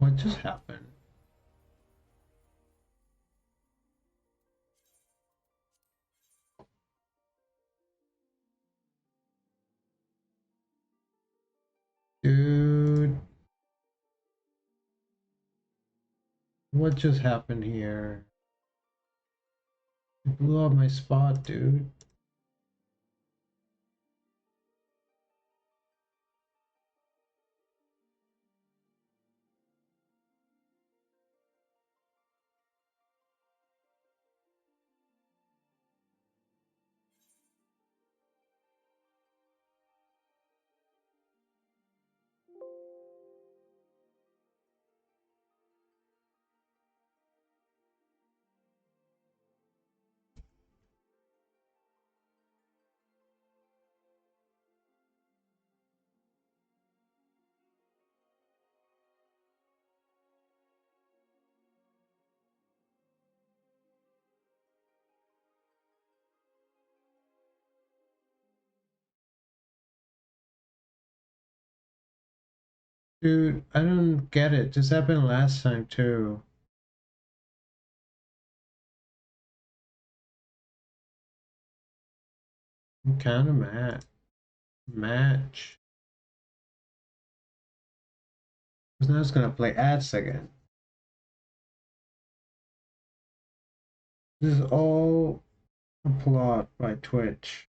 What just happened? Dude. What just happened here? It blew up my spot, dude. Dude, I don't get it. This happened last time too. I'm kind of mad. Match. Because now it's gonna play ads again. This is all a plot by Twitch.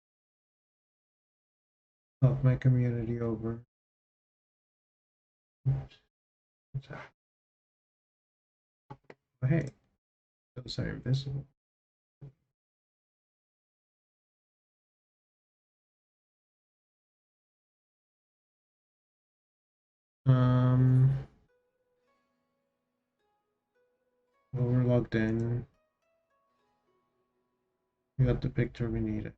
Fuck my community over. Oops. What's that? Oh, hey, those are invisible. Well, we're logged in. We got the picture we needed.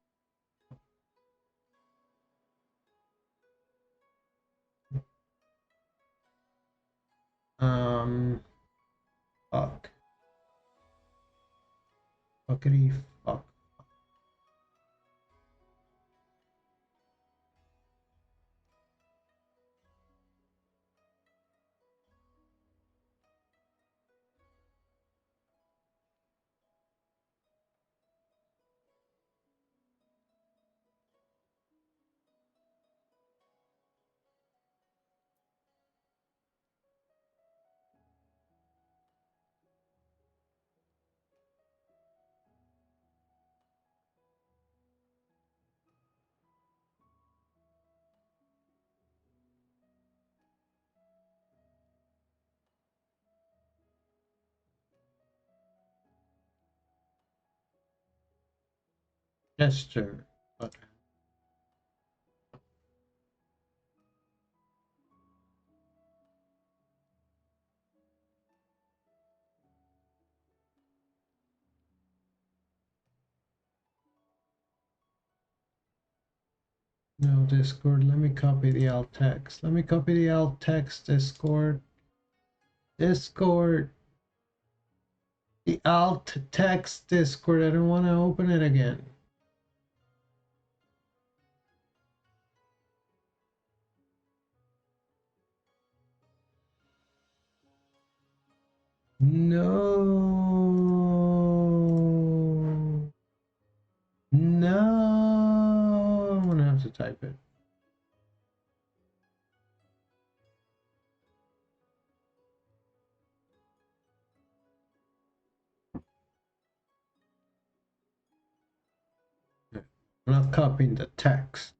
Fuck. Fuckity fuck. Gesture. Button. No, Discord. Let me copy the alt text. Let me copy the alt text, Discord. Discord. The alt text, Discord. I don't want to open it again. No. No. I'm gonna have to type it. I'm not copying the text.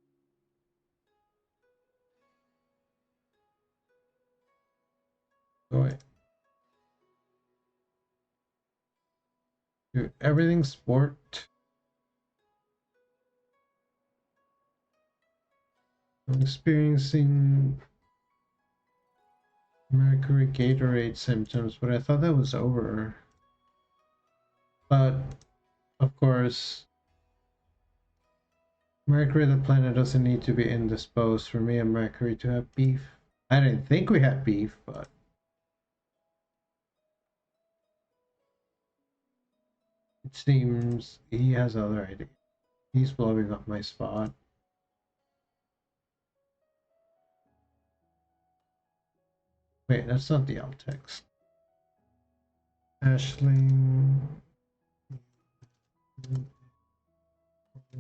Go away. Dude, everything's worked. I'm experiencing Mercury Gatorade symptoms, but I thought that was over. But, of course, Mercury the planet doesn't need to be indisposed for me and Mercury to have beef. I didn't think we had beef, but it seems he has other ideas. He's blowing up my spot. Wait, that's not the alt text. Ashling.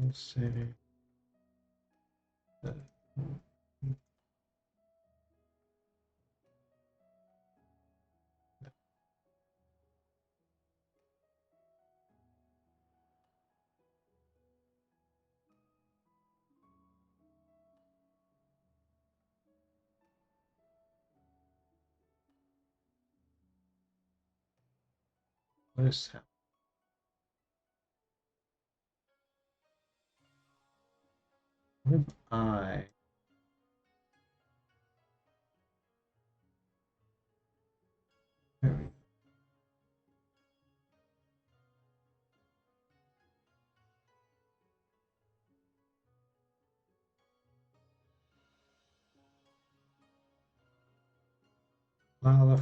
Let's say. What is happening? What am I? There we go. Lala.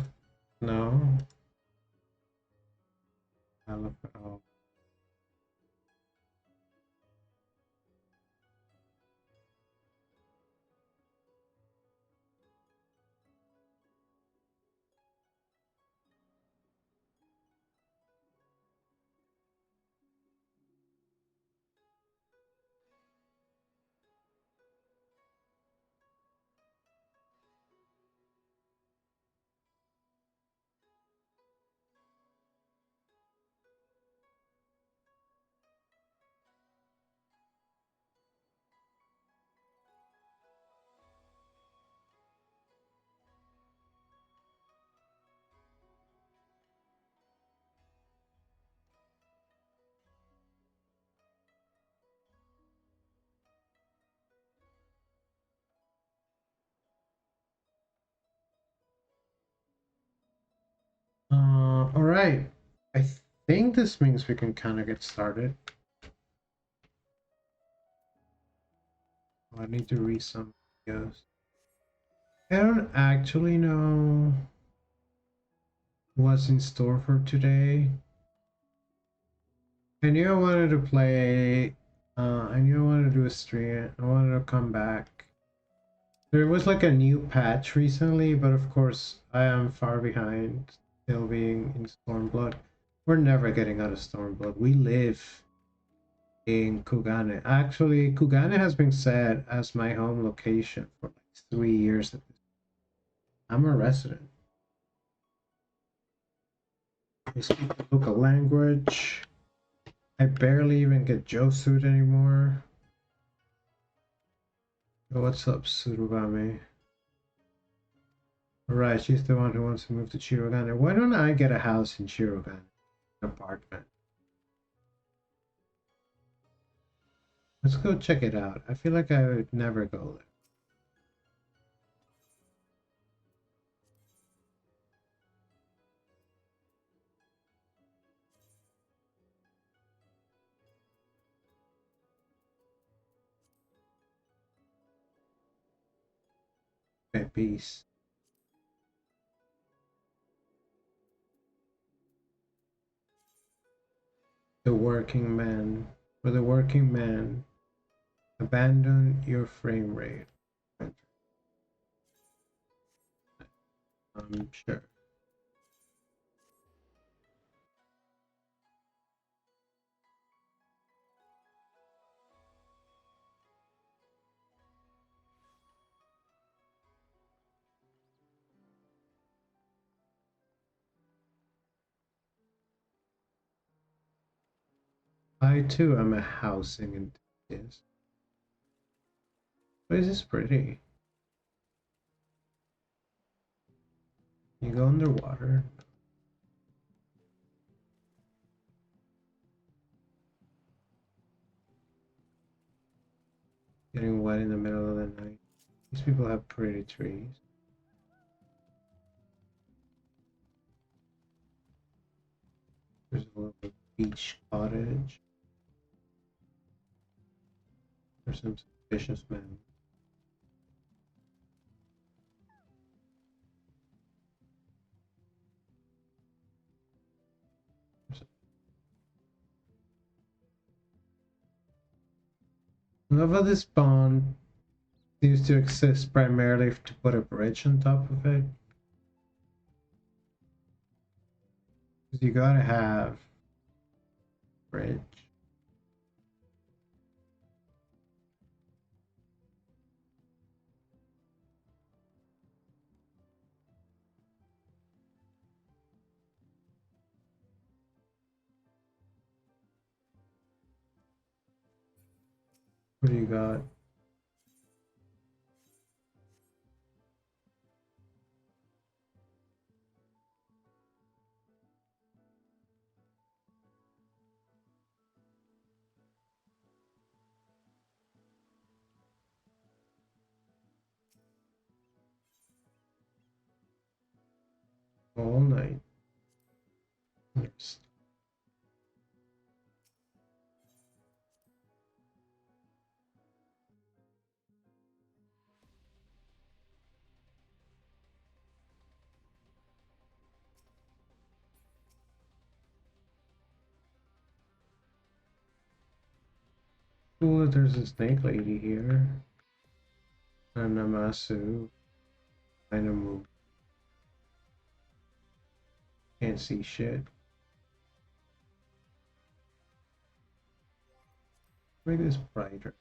No. Lala. Oh. All right. I think this means we can kind of get started. Oh, I need to read some videos. I don't actually know what's in store for today. I knew I wanted to play. I knew I wanted to do a stream. I wanted to come back. There was like a new patch recently, but of course I am far behind, still being in Stormblood. We're never getting out of Stormblood. We live in Kugane. Actually, Kugane has been set as my home location for like 3 years. I'm a resident. I speak the local language. I barely even get Josuit anymore. Oh, what's up, Surugame? Right, she's the one who wants to move to Chirogane. Why don't I get a house in Chirogane? An apartment. Let's go check it out. I feel like I would never go there. At peace. The working man. For the working man, abandon your frame rate. Sure. I too am a housing enthusiast. But this is pretty. You go underwater. Getting wet in the middle of the night. These people have pretty trees. There's a little beach cottage. There's some suspicious men. I love how this bond seems to exist primarily to put a bridge on top of it. 'Cause you gotta have fridge. What do you got? All night. Yes. Cool that there's a snake lady here. And a Masu. Kind of move. Can't see shit. Make this brighter.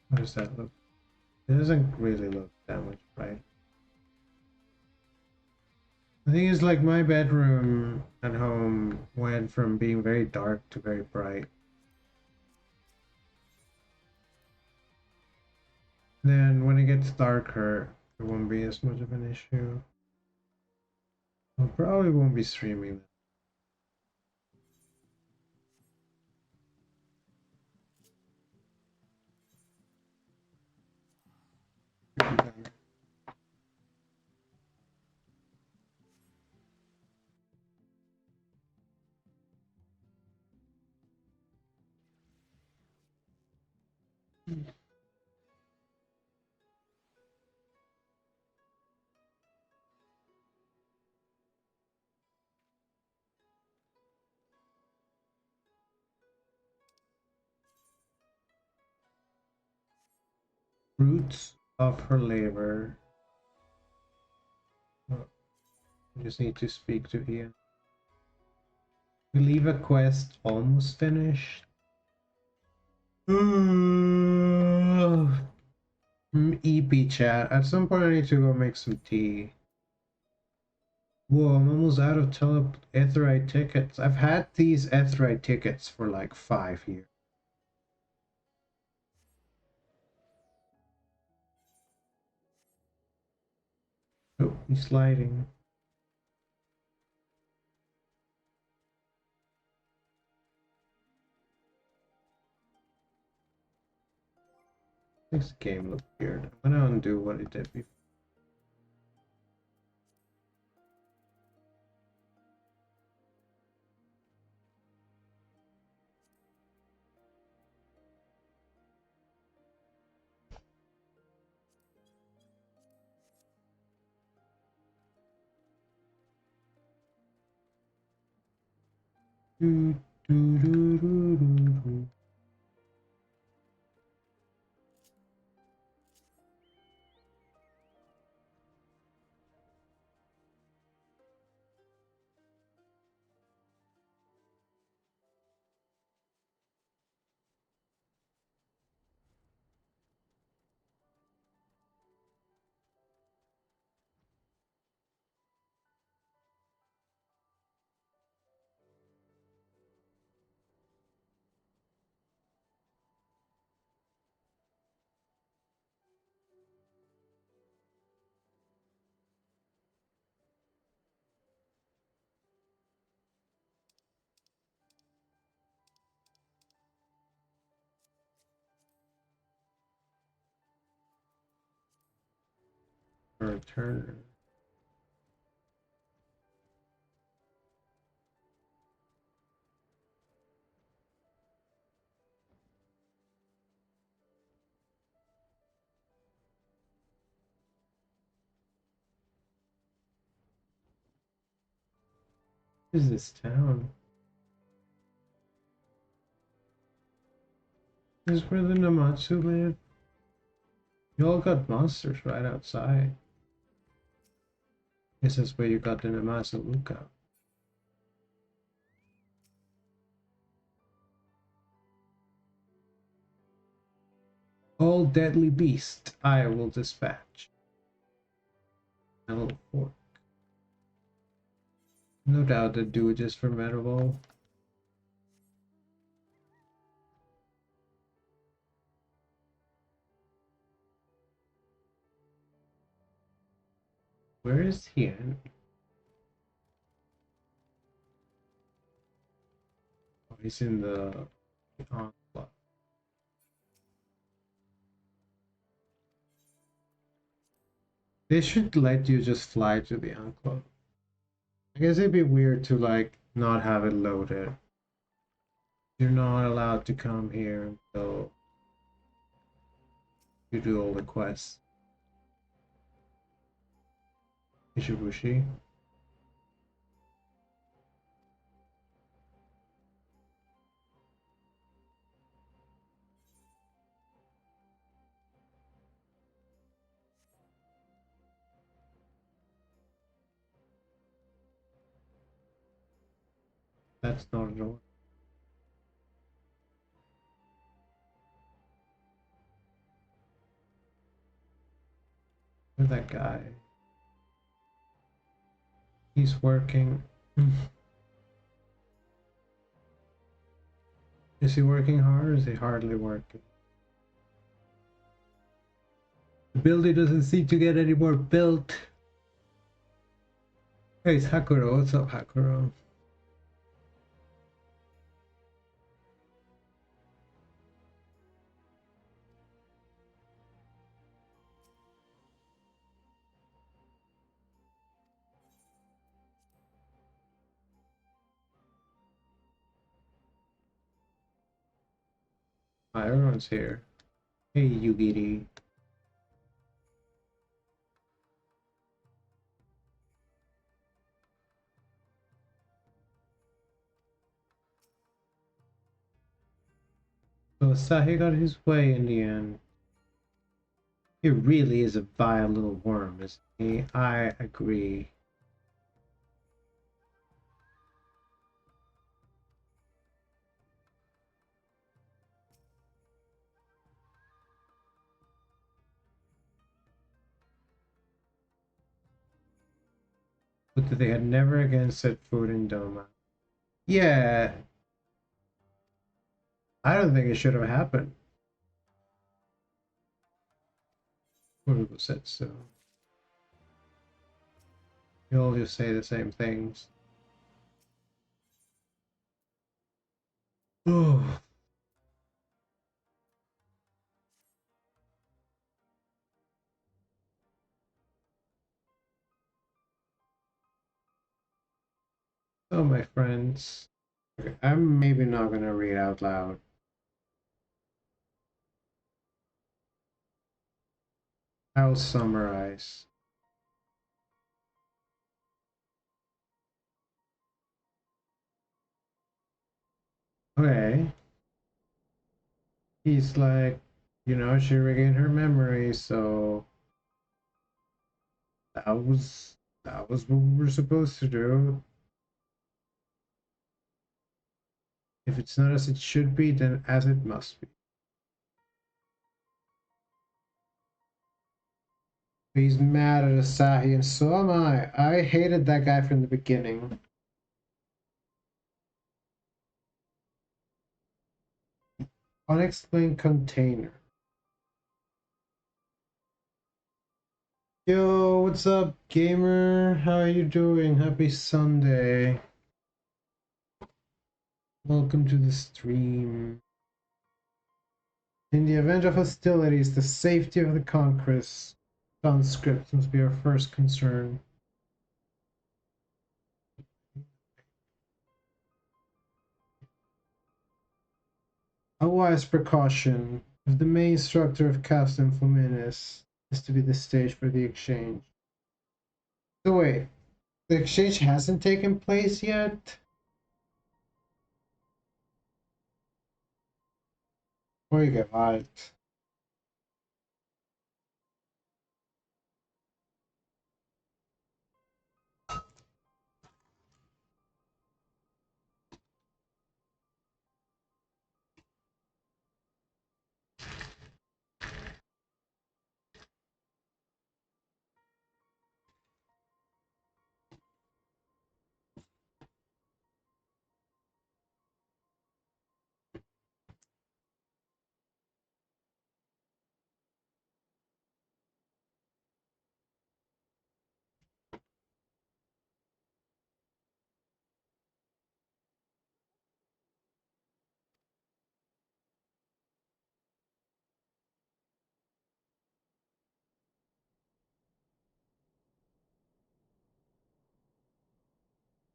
How does that look? It doesn't really look that much bright. The thing is, like, my bedroom at home went from being very dark to very bright. Then when it gets darker, it won't be as much of an issue. I probably won't be streaming. Fruits of her labor. Oh, I just need to speak to Ian. We leave a quest almost finished. EP chat. At some point I need to go make some tea. Whoa, I'm almost out of Etherite tickets. I've had these Etherite tickets for like 5 years. Oh, he's sliding. This game looks weird. I'm gonna undo what it did before. Do, do, do, do, do, do. Or a Turner. What is this town? This is where the Namatsu live. You all got monsters right outside. This is where you got the Namatsu lookout. All deadly beast I will dispatch. A little fork. No doubt the dude is formidable. Where is he in? Oh, he's in the enclave. They should let you just fly to the enclave. I guess it'd be weird to like not have it loaded. You're not allowed to come here until you do all the quests. Ishibushi. That's not a door. Where's that guy? He's working. Is he working hard or is he hardly working? The building doesn't seem to get any more built. Hey, it's Hakuro. What's up, Hakuro? Hi, everyone's here. Hey, Yugiri. So Sahi got his way in the end. He really is a vile little worm, isn't he? I agree. But they had never again set foot in Doma. Yeah, I don't think it should have happened. Who said so? You all just say the same things. Oh, oh, my friends. Okay, I'm maybe not gonna read out loud. I'll summarize. Okay. He's like, she regained her memory, so that was what we were supposed to do. If it's not as it should be, then as it must be. He's mad at Asahi, and so am I. I hated that guy from the beginning. Unexplained container. Yo, what's up, gamer? How are you doing? Happy Sunday. Welcome to the stream. In the event of hostilities, the safety of the Conquerors Conscripts must be our first concern. A wise precaution. If the main structure of Caste and Fluminense is to be the stage for the exchange. So wait, the exchange hasn't taken place yet? Oiga, right.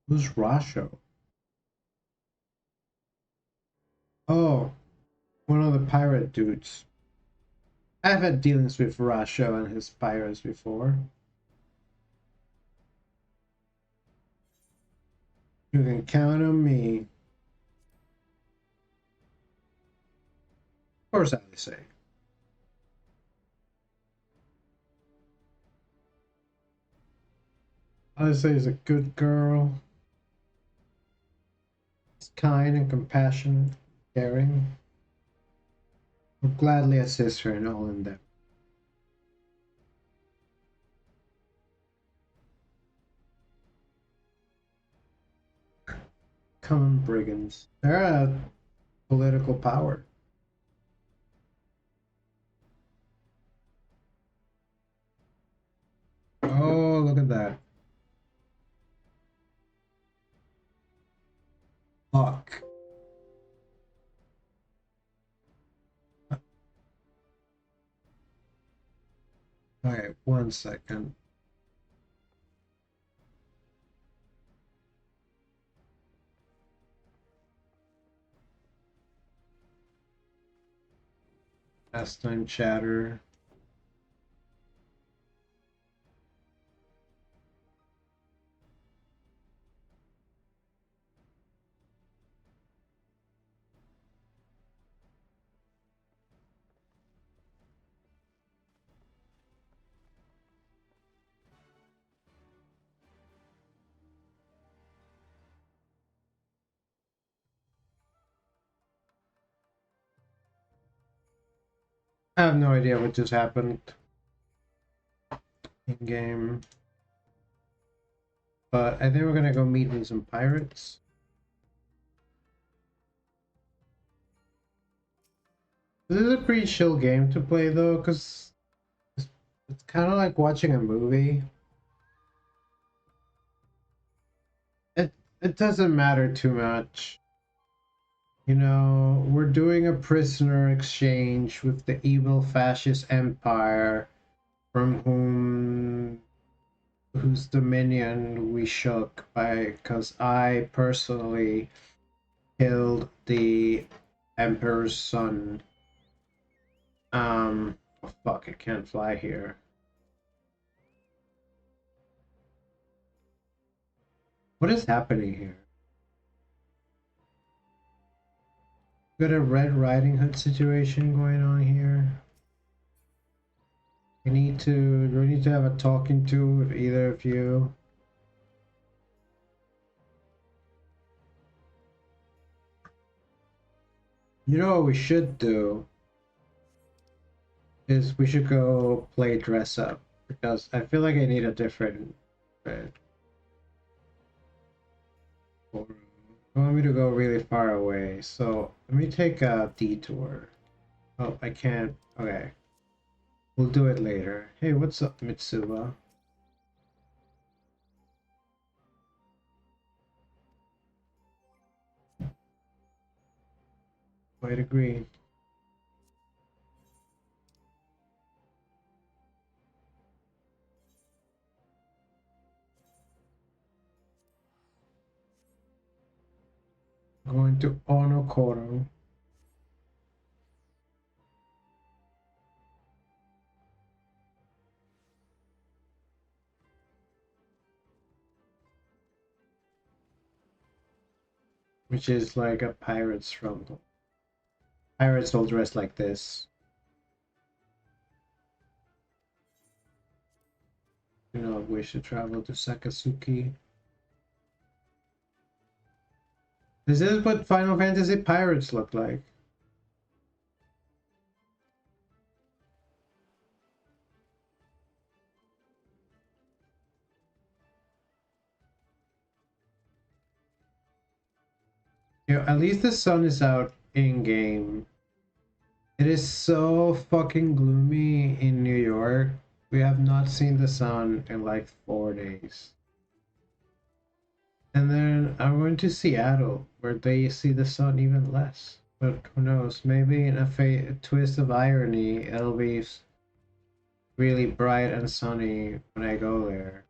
Who's Rasho? Oh, one of the pirate dudes. I've had dealings with Rasho and his pirates before. You can count on me. Of course, I say. Alice is a good girl. She's kind and compassionate, caring. Will gladly assist her in all endeavor. Common brigands. They're a political power. Oh, look at that. Fuck. Okay, 1 second. Pastime chatter. I have no idea what just happened in game. But I think we're gonna go meet with some pirates. This is a pretty chill game to play though, because it's kind of like watching a movie. It doesn't matter too much. You know, we're doing a prisoner exchange with the evil fascist empire from whose dominion we shook by because I personally killed the emperor's son. Oh fuck, I can't fly here. What is happening here? Got a Red Riding Hood situation going on here. Do we need to have a talking to with either of you? You know what we should do is we should go play dress up because I feel like I need a different bed. You want me to go really far away, so let me take a detour. Oh, I can't. Okay. We'll do it later. Hey, what's up, Mitsuba? Quite agree. Going to Onokoro. Which is like a pirate's stronghold. Pirates all dress like this. Do not wish to travel to Sakasuki. This is what Final Fantasy pirates look like. You know, at least the sun is out in game. It is so fucking gloomy in New York. We have not seen the sun in like 4 days. And then I went to Seattle, where they see the sun even less. But who knows? Maybe in a twist of irony, it'll be really bright and sunny when I go there.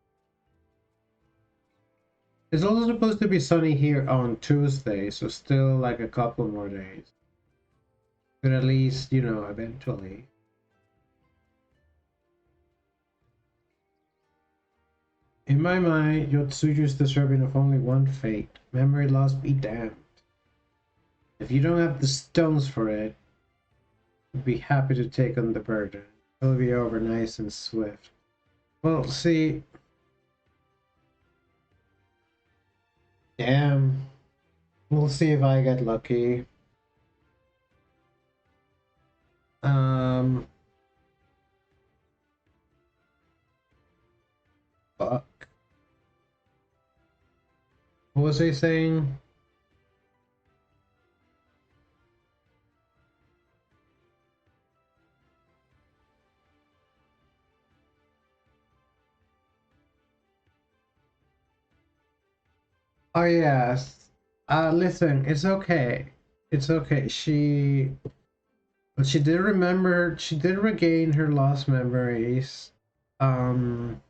It's also supposed to be sunny here on Tuesday, so still like a couple more days. But at least, you know, eventually. In my mind, Yotsuyu is deserving of only one fate. Memory loss be damned. If you don't have the stones for it, I'd be happy to take on the burden. It'll be over nice and swift. Well, see, damn. We'll see if I get lucky. Um, fuck. What was I saying? Oh yes. Listen, it's okay. It's okay. But she did remember. She did regain her lost memories. Um,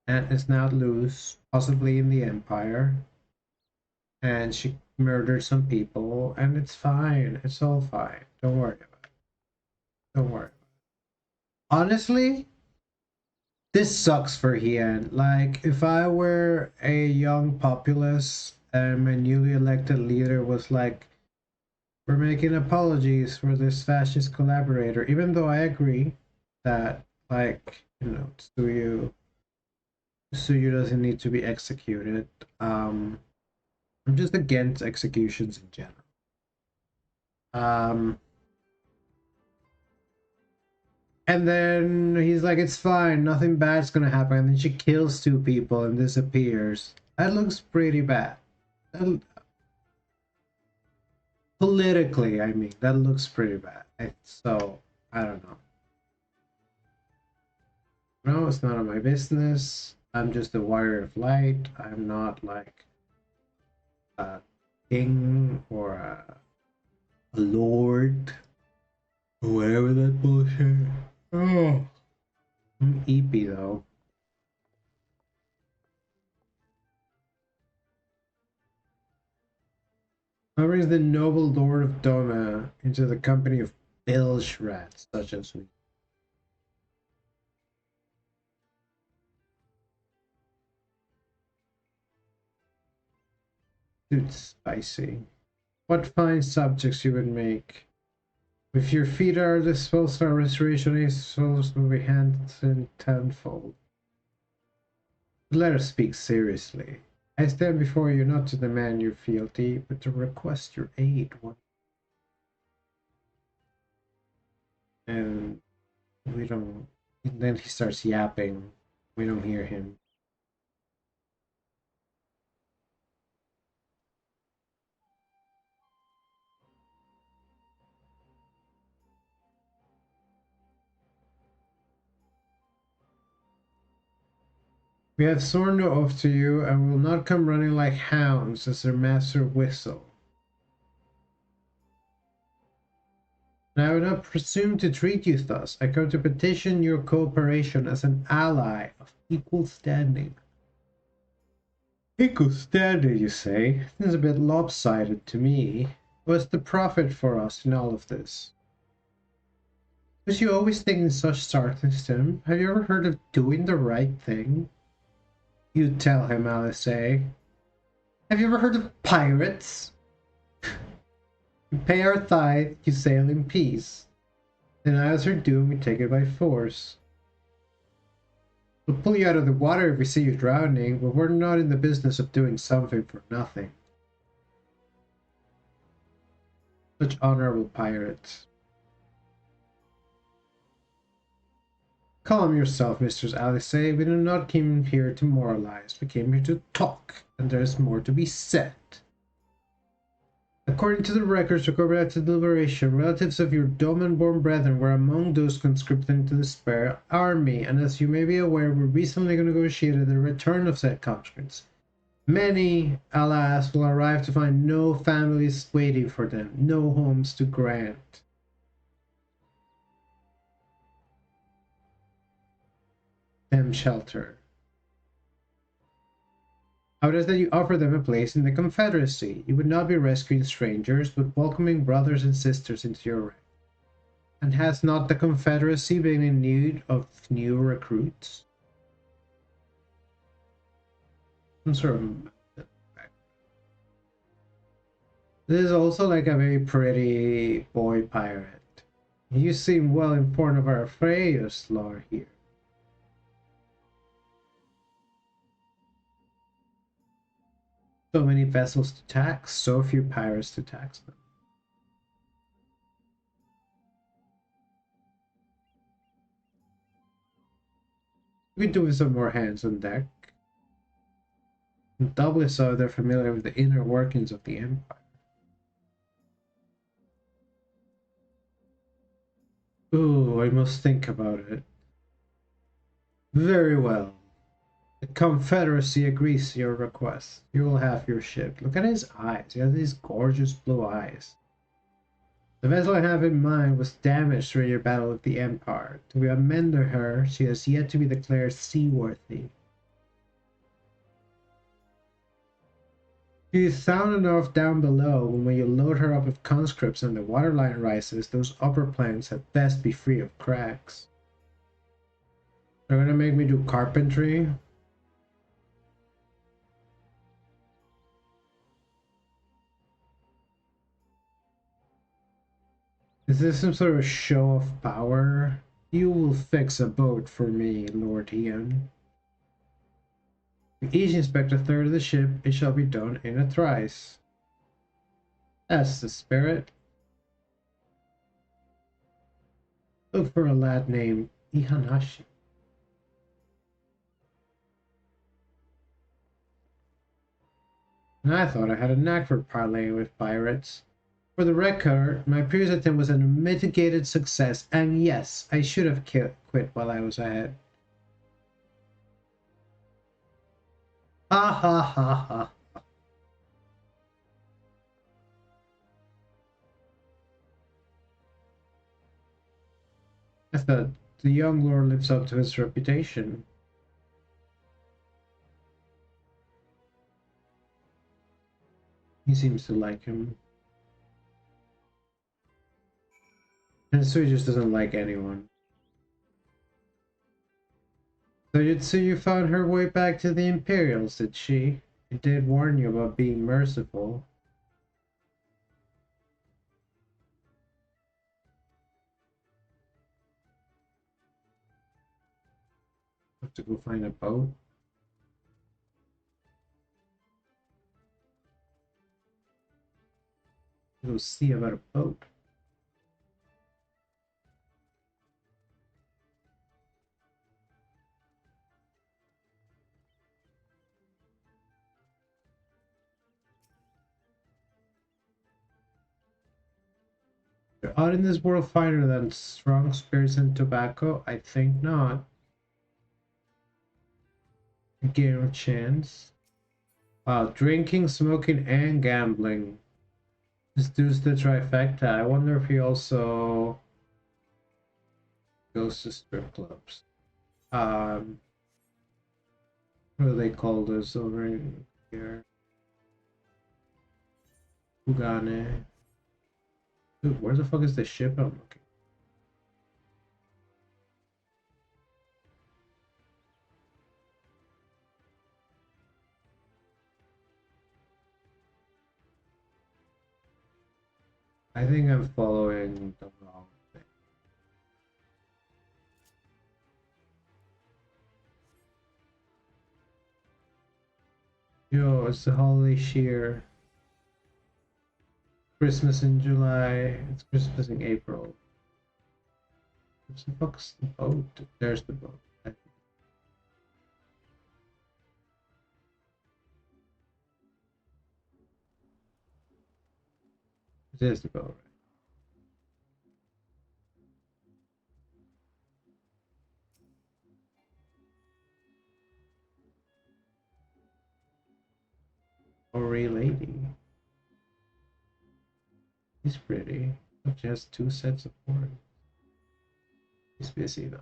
and is now loose, possibly in the Empire. And she murdered some people, and it's fine. It's all fine. Don't worry about it. Don't worry. Honestly, this sucks for Hien. Like, if I were a young populace and my newly elected leader was like, we're making apologies for this fascist collaborator, even though I agree that, like, you know, Tsuyu doesn't need to be executed. I'm just against executions in general. Um, and then he's like, it's fine, nothing bad's gonna happen. And then she kills two people and disappears. That looks pretty bad. Politically, I mean, that looks pretty bad. So, I don't know. No, it's none of my business. I'm just a warrior of light. I'm not like a king or a lord or whatever that bullshit. Oh, I'm EP though. How brings the noble lord of Doma into the company of bilge rats such as we? Dude, spicy. What fine subjects you would make. If your feet are disposed, our restoration is souls will be handed in tenfold. Let us speak seriously. I stand before you not to demand your fealty, but to request your aid. And we don't. And then he starts yapping. We don't hear him. We have sworn no oath to you, and will not come running like hounds as their master whistle. And I would not presume to treat you thus. I come to petition your cooperation as an ally of equal standing. Equal standard, you say? Seems a bit lopsided to me. What's the profit for us in all of this? Was you always thinking such startling Tim? Have you ever heard of doing the right thing? You tell him, Alice. Have you ever heard of pirates? You pay our tithe, you sail in peace. Then as our doom, we take it by force. We'll pull you out of the water if we see you drowning, but we're not in the business of doing something for nothing. Such honorable pirates. Calm yourself, Mistress Alice. We do not come here to moralize. We came here to talk, and there's more to be said. According to the records recorded after deliberation, relatives of your Doman-born brethren were among those conscripted into the spare army, and as you may be aware, we recently negotiated the return of said conscripts. Many, alas, will arrive to find no families waiting for them, no homes to grant. Them shelter. How does that you offer them a place in the Confederacy? You would not be rescuing strangers, but welcoming brothers and sisters into your ranks. And has not the Confederacy been in need of new recruits? Some sort of... This is also like a very pretty boy pirate. You seem well informed of our affairs, lord here. So many vessels to tax, so few pirates to tax them. We do with some more hands on deck. And doubly so they're familiar with the inner workings of the Empire. Ooh, I must think about it. Very well. The Confederacy agrees to your request. You will have your ship. Look at his eyes. He has these gorgeous blue eyes. The vessel I have in mind was damaged during your battle with the Empire. To be amend her, she has yet to be declared seaworthy. She is sound enough down below, and when you load her up with conscripts and the waterline rises, those upper planks at best be free of cracks. They're gonna make me do carpentry? Is this some sort of show of power? You will fix a boat for me, Lord Ian. Each inspect a third of the ship, it shall be done in a trice. That's the spirit. Look for a lad named Ihanashi. And I thought I had a knack for parleying with pirates. For the record, my previous attempt was a mitigated success, and yes, I should have quit while I was ahead. Ha ha ha ha. I thought the young lord lives up to his reputation. He seems to like him. And so he just doesn't like anyone. So you'd say you found her way back to the Imperials, did she? She did warn you about being merciful. Have to go find a boat. Go see about a boat. You're out in this world finer than strong spirits and tobacco? I think not. Again, a chance. Wow, drinking, smoking, and gambling. This dude's the trifecta. I wonder if he also goes to strip clubs. What do they call those over in here. Ugane. Dude, where the fuck is the ship I'm looking? I think I'm following the wrong thing. Yo, it's the holiday shear. Christmas in July. It's Christmas in April. What's the fuck's the boat? There's the boat. There's the boat, right? Ori lady. She's pretty. She has 2 sets of horns. He's busy though.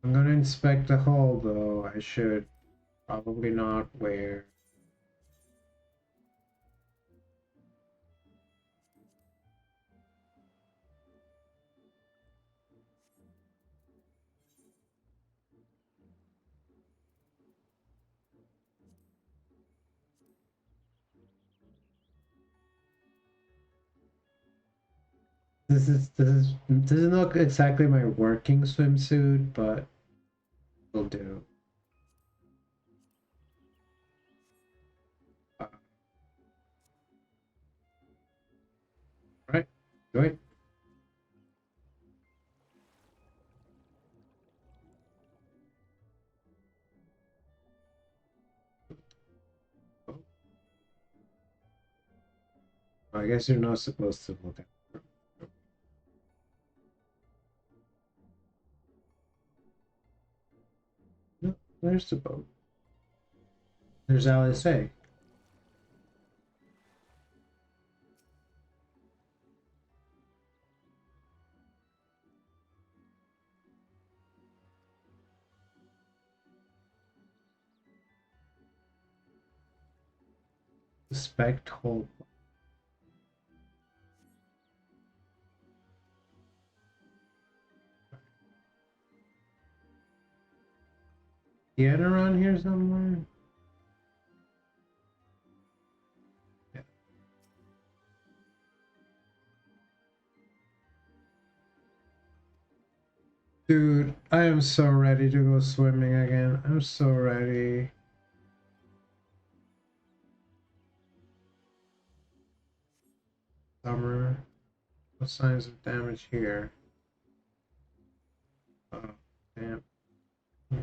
I'm gonna inspect the hull though. I should probably not wear. This is not exactly my working swimsuit, but will do. Right, good. Oh, I guess you're not supposed to look at. No, there's the boat. There's Alice A. Suspect hull. Get around here somewhere? Yeah. Dude, I am so ready to go swimming again. I'm so ready. Summer. No signs of damage here. Oh, damn. Yeah.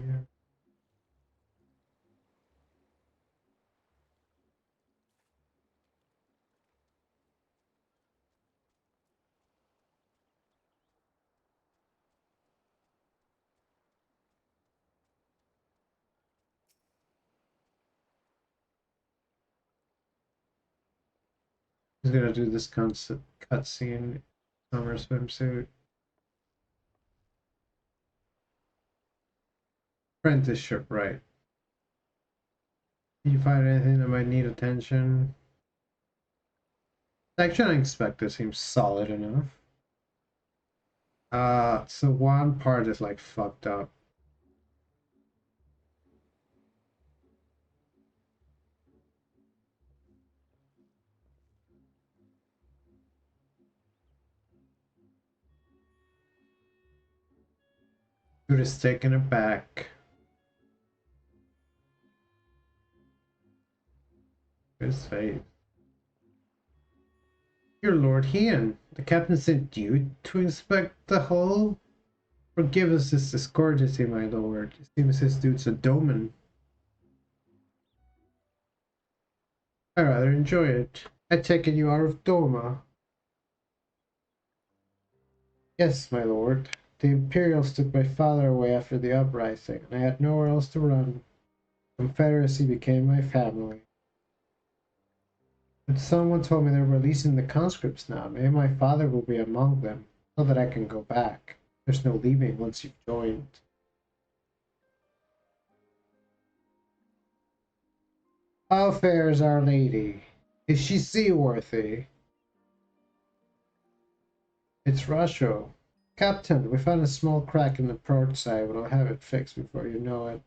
He's gonna do this cutscene. Summer swimsuit. Apprenticeship, right? You find anything that might need attention? Section unexpected seems solid enough. So one part is like fucked up. Dude is taking it back. His face. Your Lord Hean, the captain sent you to inspect the hull? Forgive us this discourtesy, my lord. It seems this dude's a doman. I rather enjoy it. I take it you are of Doma. Yes, my lord. The Imperials took my father away after the uprising, and I had nowhere else to run. Confederacy became my family. But someone told me they're releasing the conscripts now. Maybe my father will be among them, so that I can go back. There's no leaving once you've joined. How fair is Our Lady? Is she seaworthy? It's Russia. Captain, we found a small crack in the port side, but I'll have it fixed before you know it.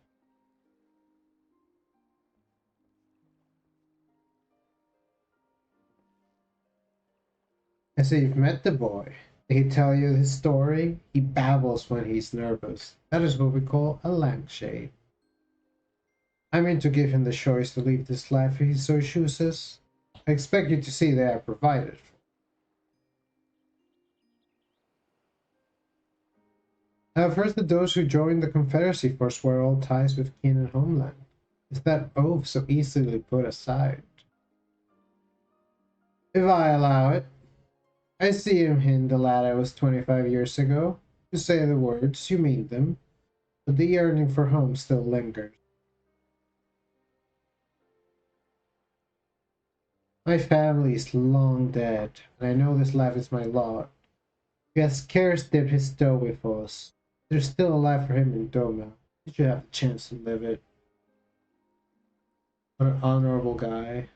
I say you've met the boy. Did he tell you his story? He babbles when he's nervous. That is what we call a lampshade. I mean to give him the choice to leave this life if he so chooses. I expect you to see they are provided for. I have heard that those who joined the Confederacy forswear all ties with kin and homeland. Is that oath so easily put aside? If I allow it, I see him in the lad I was 25 years ago. You say the words, you mean them, but the yearning for home still lingers. My family is long dead, and I know this life is my lot. He has scarce dipped his toe with us. There's still a life for him in Doma. He should have the chance to live it. What an honorable guy.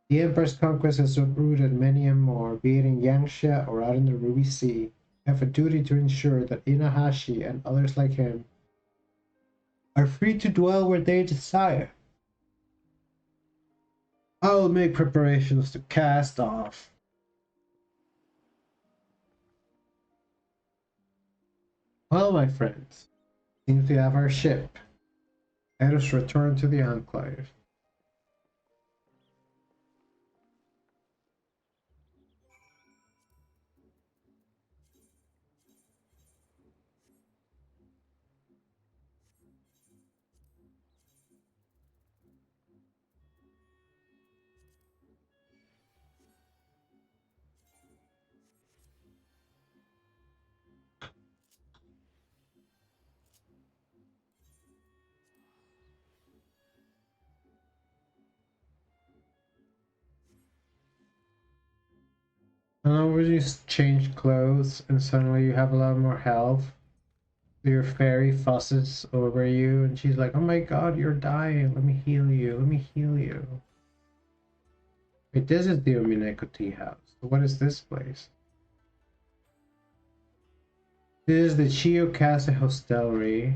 The Emperor's conquest has uprooted many and more, be it in Yangsha or out in the Ruby Sea. We have a duty to ensure that Inahashi and others like him are free to dwell where they desire. I'll make preparations to cast off. Well, my friends, seems we have our ship. Let us return to the Enclave. And then we just change clothes and suddenly you have a lot more health. Your fairy fusses over you and she's like, oh my god, you're dying. Let me heal you. Let me heal you. Wait, this is the Omineko tea house. What is this place? This is the Chiyokase Hostelry.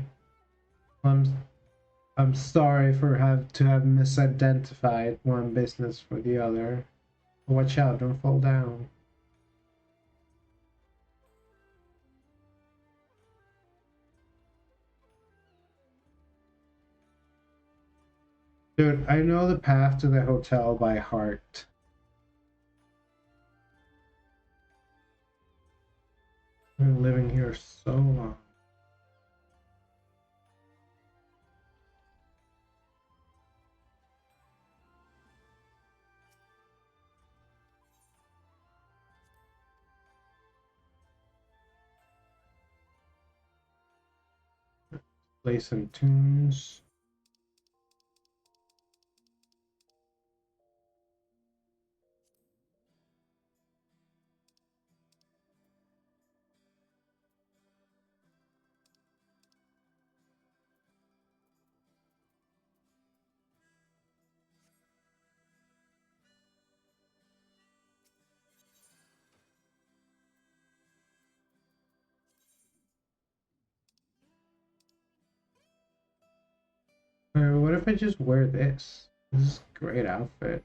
I'm I'm sorry for to have misidentified one business for the other. Watch out, don't fall down. Dude, I know the path to the hotel by heart. I've been living here so long. Play some tunes. What if I just wear this? This is a great outfit.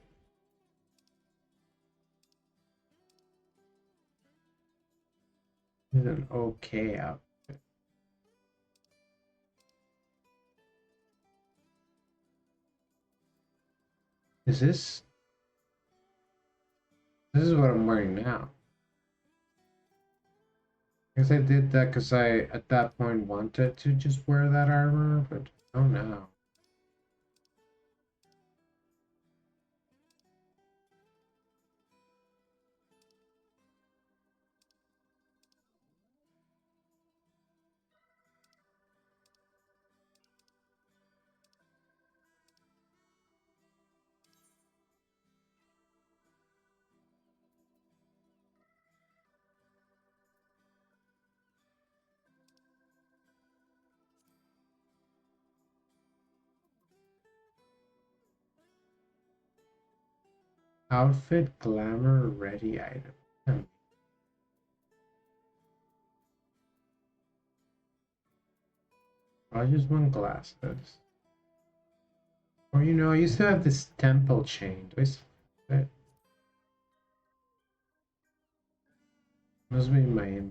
This is an okay outfit. Is this? This is what I'm wearing now. I guess I did that because I, at that point, wanted to just wear that armor, but oh no. Outfit glamour ready item. I just want glasses. Or you know, I used to have this temple chain. Do I still have it? Must be my.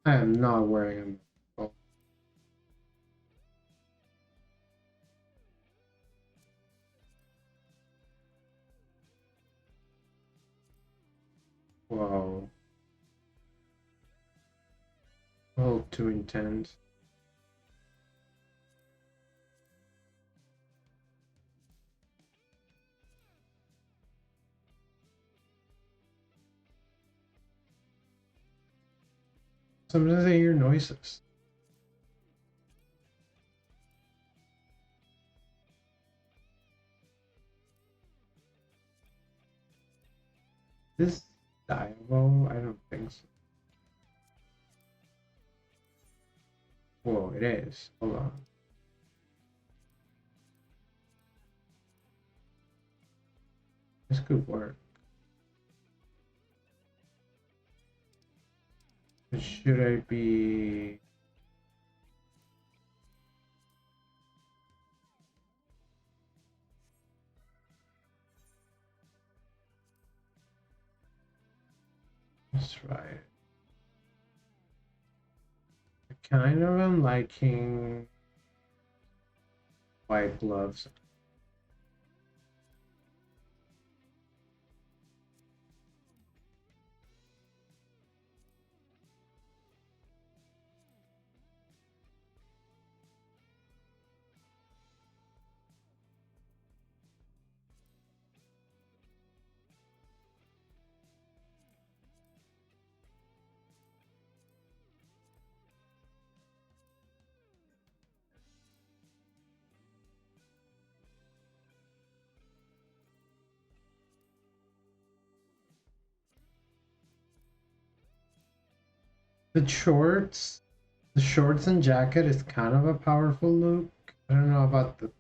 I am not wearing them. Oh, whoa. A little too intense. Sometimes I hear noises. This Divo? I don't think so. Whoa, it is. Hold on. This could work. Should I be... Let's try it. I kind of am liking white gloves. The shorts and jacket is kind of a powerful look. I don't know about the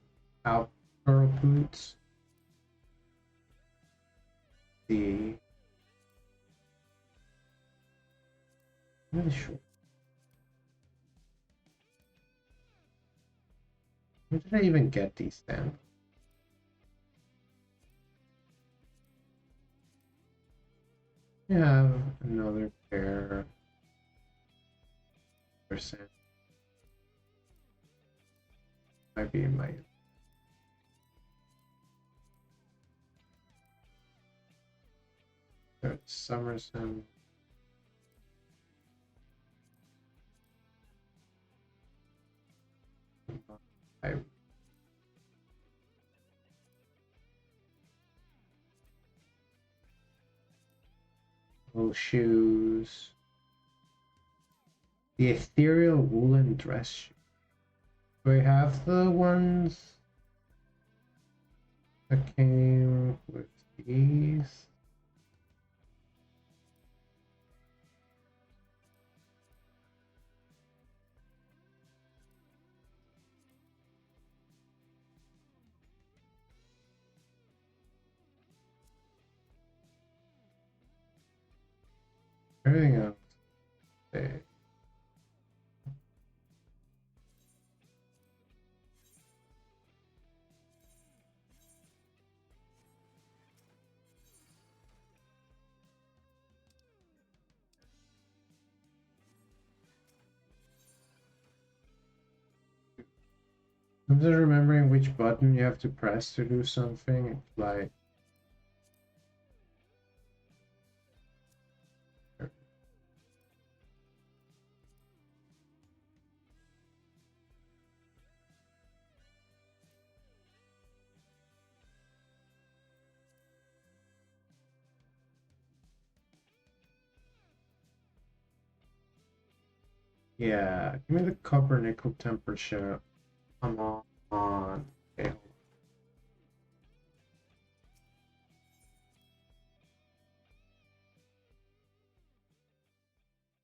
outdoor boots. The really short. Where did I even get these then? I have another pair. Percent. Might be in my Summerson. I little shoes. The ethereal woolen dress shoe. Do I have the ones that came with these? Everything else. Okay. I'm just remembering which button you have to press to do something. It's like yeah, give me the copper nickel temperature. Come on. Okay.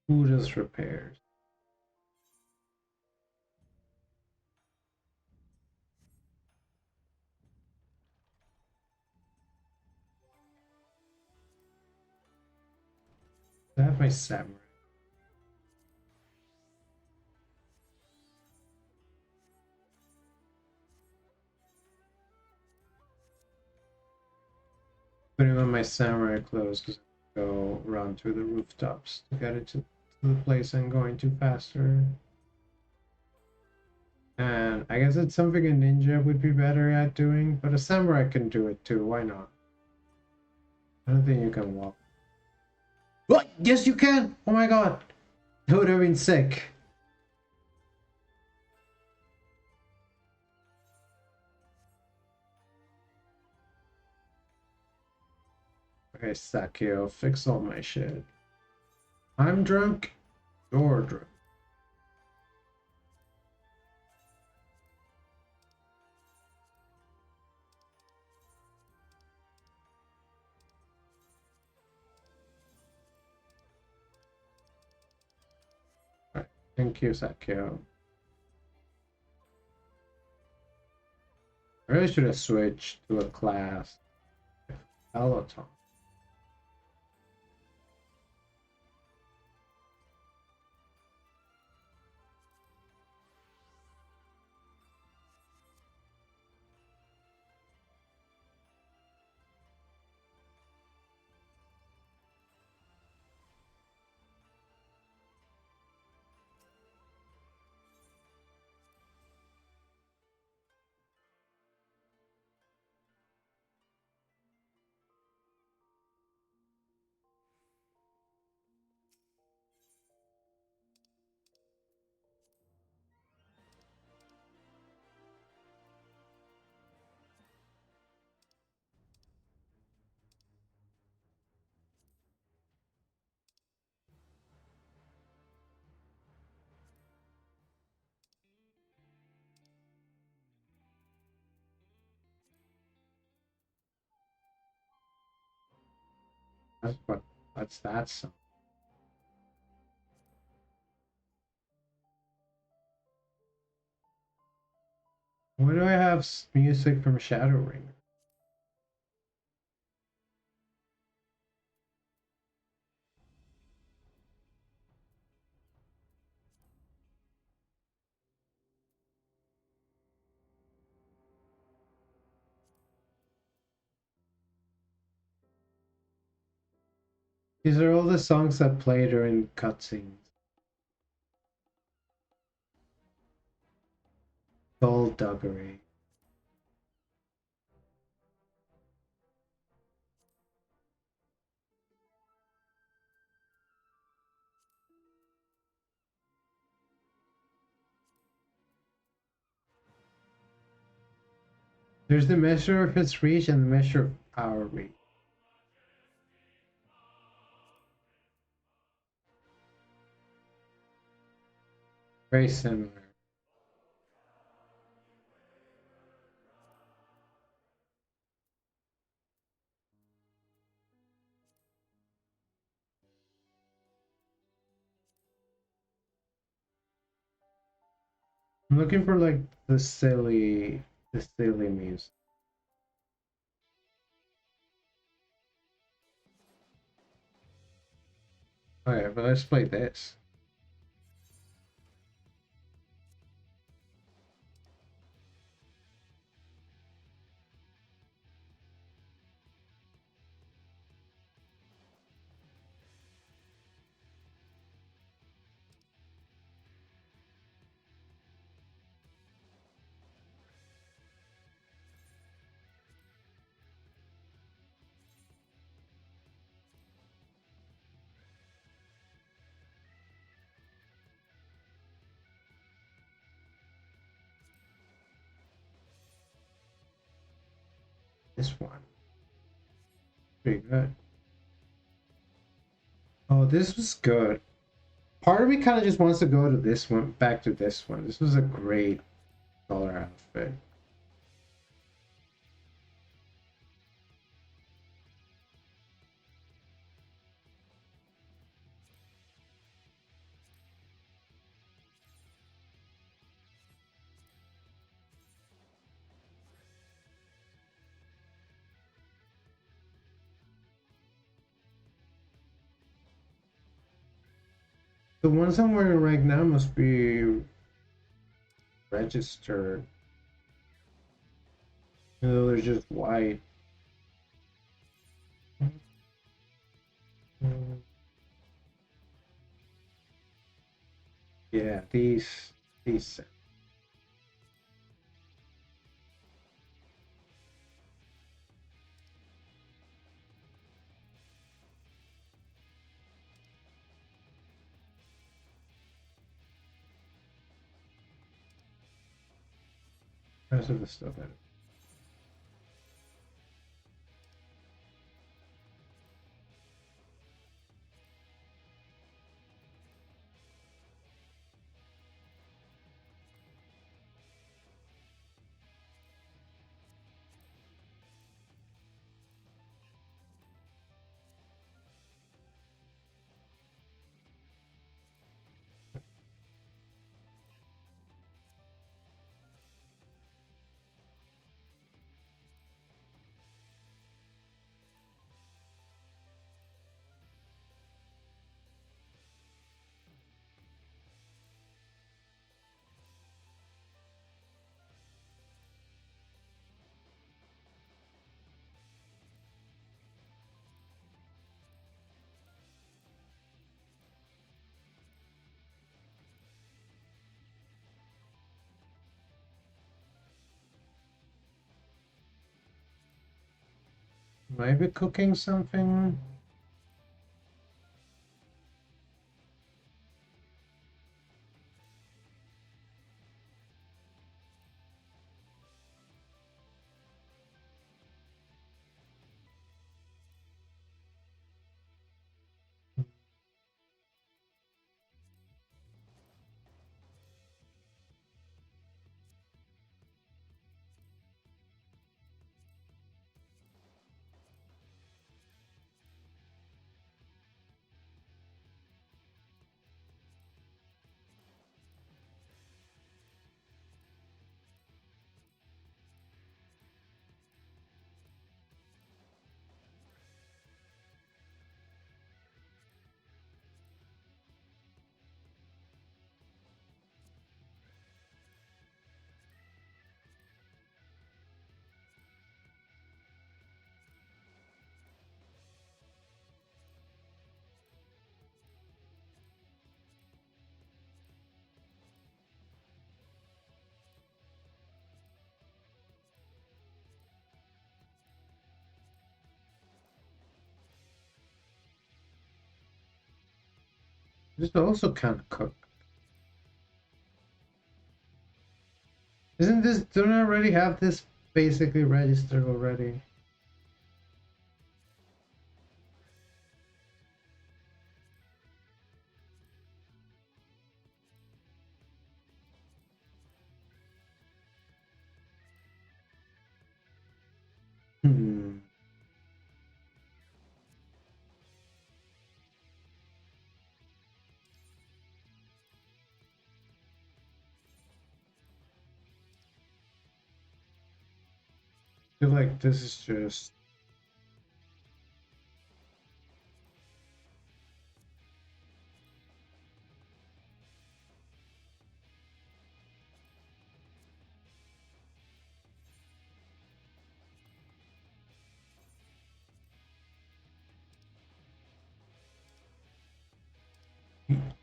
Who does repairs? I have my samurai. Putting on my samurai clothes because I go run through the rooftops to get into the place I'm going to faster. And I guess it's something a ninja would be better at doing, but a samurai can do it too. Why not? I don't think you can walk. What? Yes, you can! Oh my god! That would have been sick. Okay, Sakio, fix all my shit. I'm drunk, you're drunk. Right. Thank you, Sakio. I really should have switched to a class. Peloton. What's that song? Why do I have music from Shadowring? These are all the songs that play during cutscenes. Skullduggery. There's the measure of its reach and the measure of our reach. Very similar. I'm looking for like the silly music. Okay, but let's play this. This one. Pretty good. Oh, this was good. Part of me kind of just wants to go to this one, back to this one. This was a great color outfit. The ones I'm wearing right now must be registered. Even though they're just white. Yeah, these. Rest of the stuff in it. Maybe cooking something. This also can't cook. Isn't this, don't I already have this basically registered already? Hmm. I feel like this is just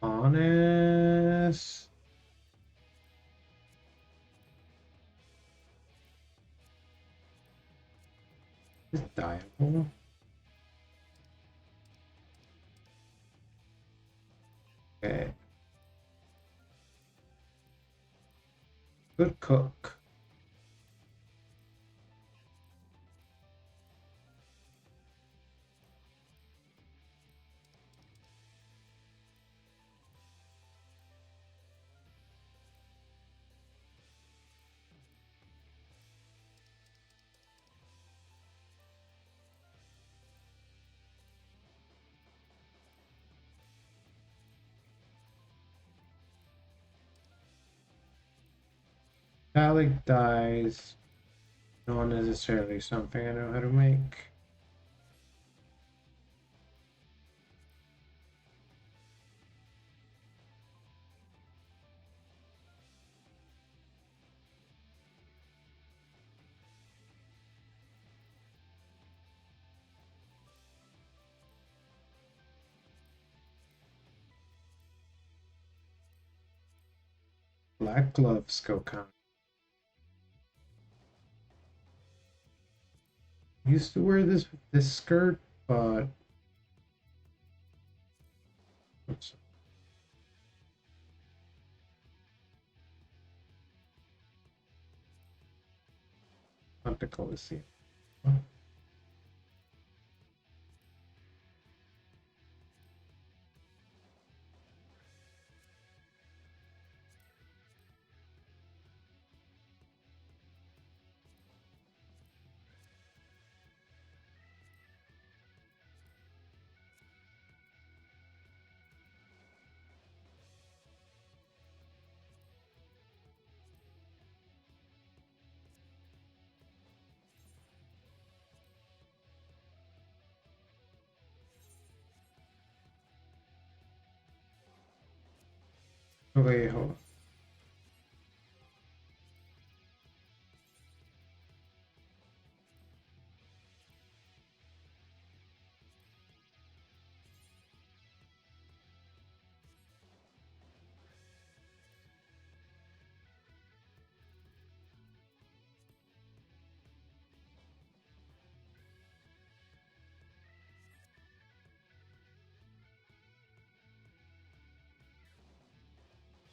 honest. It's diable. Okay. Good cook. Metallic dyes, not necessarily something I know how to make. Black gloves go count. Used to wear this skirt, but oops, not the Colosseum. Oh, wait, hold on.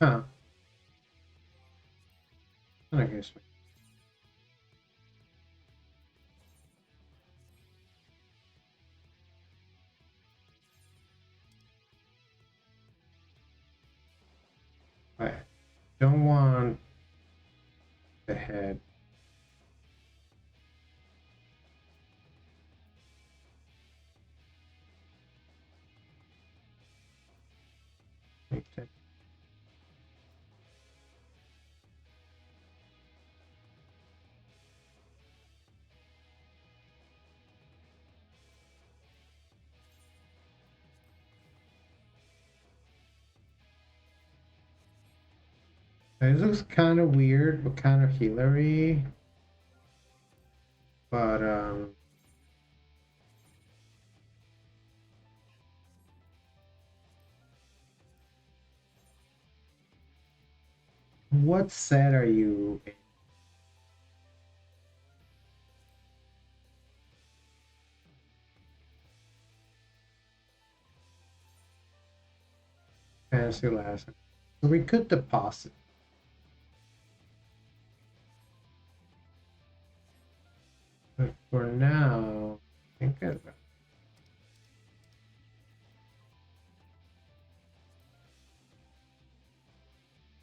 Huh. I guess. I don't want the head. Make that. It looks kind of weird, but kind of Hillary. But what set are you in? Fantasy last. So we could deposit. But for now, I think that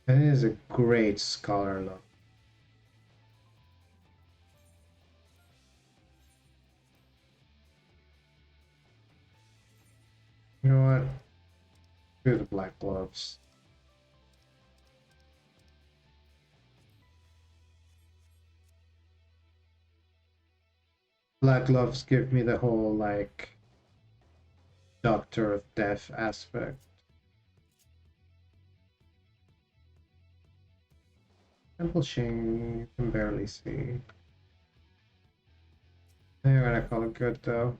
is a great scholar look. You know what? Do the black gloves. Black gloves give me the whole like Doctor of Death aspect. Publishing, you can barely see. I'm gonna call it good though.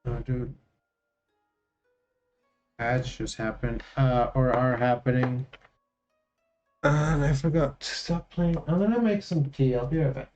Oh, dude. Ads just happened, or are happening. And I forgot to stop playing. I'm gonna make some tea. I'll be right back.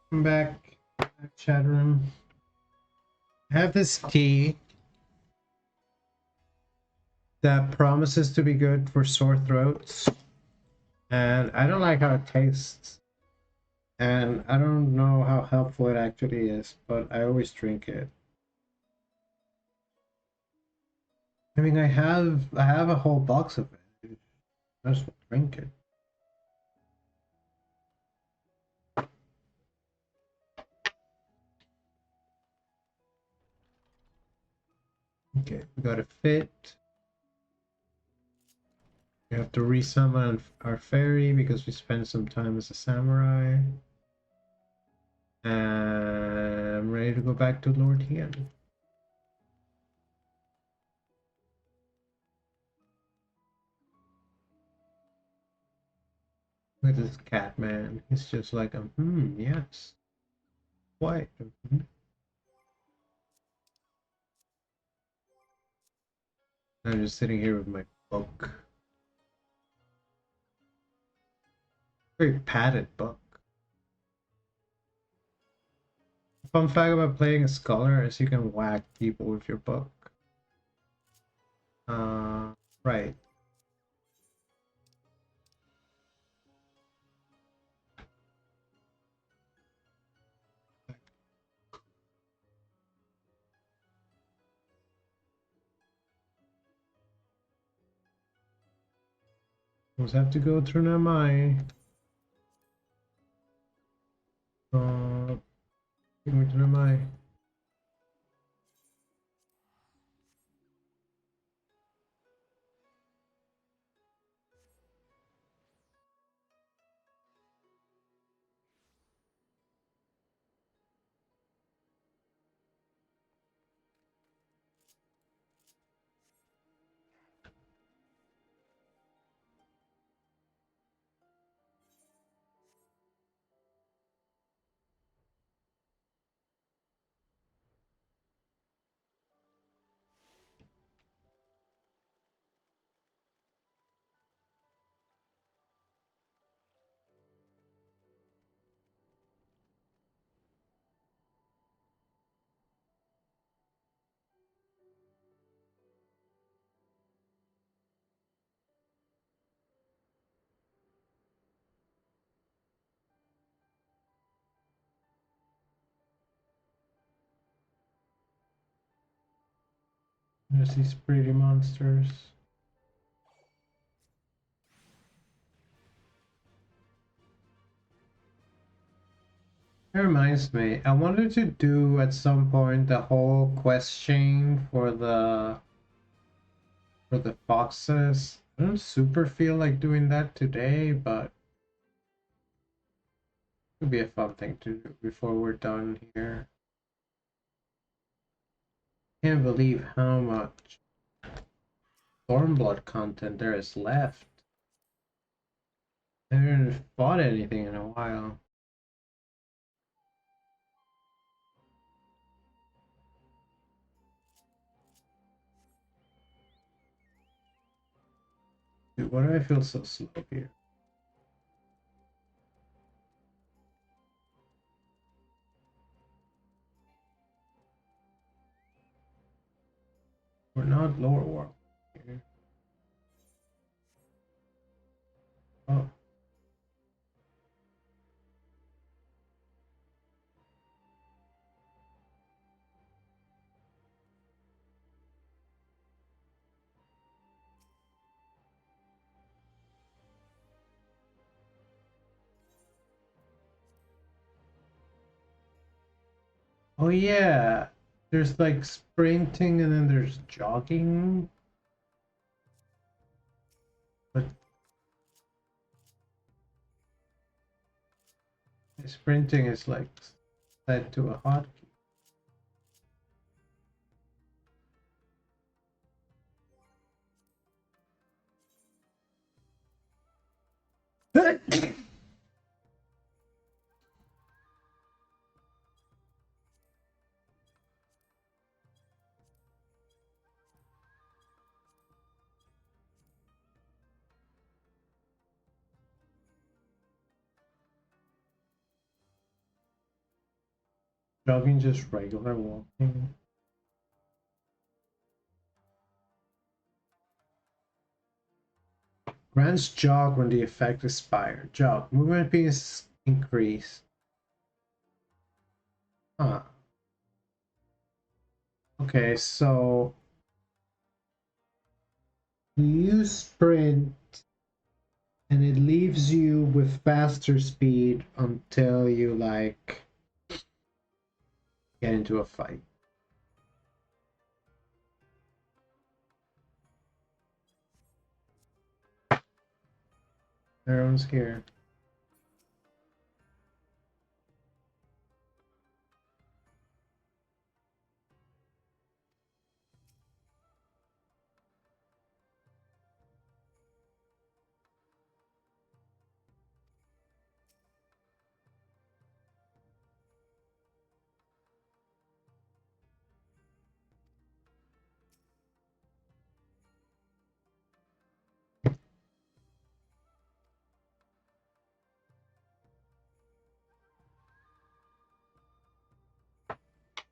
I'm back chat room. I have this tea that promises to be good for sore throats, and I don't like how it tastes. And I don't know how helpful it actually is, but I always drink it. I mean, I have a whole box of it. I just drink it. Okay, we got a fit. We have to resummon our fairy because we spent some time as a samurai. And I'm ready to go back to Lord Hien. Look at this cat man. He's just like, yes. Why? I'm just sitting here with my book. Very padded book. Fun fact about playing a scholar is you can whack people with your book. Right. Always have to go through Namai. Going to Namai. There's these pretty monsters. It reminds me, I wanted to do at some point the whole quest chain for the foxes. I don't super feel like doing that today, but it would be a fun thing to do before we're done here. Can't believe how much Stormblood content there is left. I haven't fought anything in a while. Dude, why do I feel so slow here? We're not lower world here. Oh. Oh yeah. There's like sprinting and then there's jogging. But sprinting is like set to a hotkey. Jogging, just regular walking. Grants jog when the effect expires. Jog. Movement speed is increased. Huh. Okay, so you sprint and it leaves you with faster speed until you like get into a fight. Everyone's here.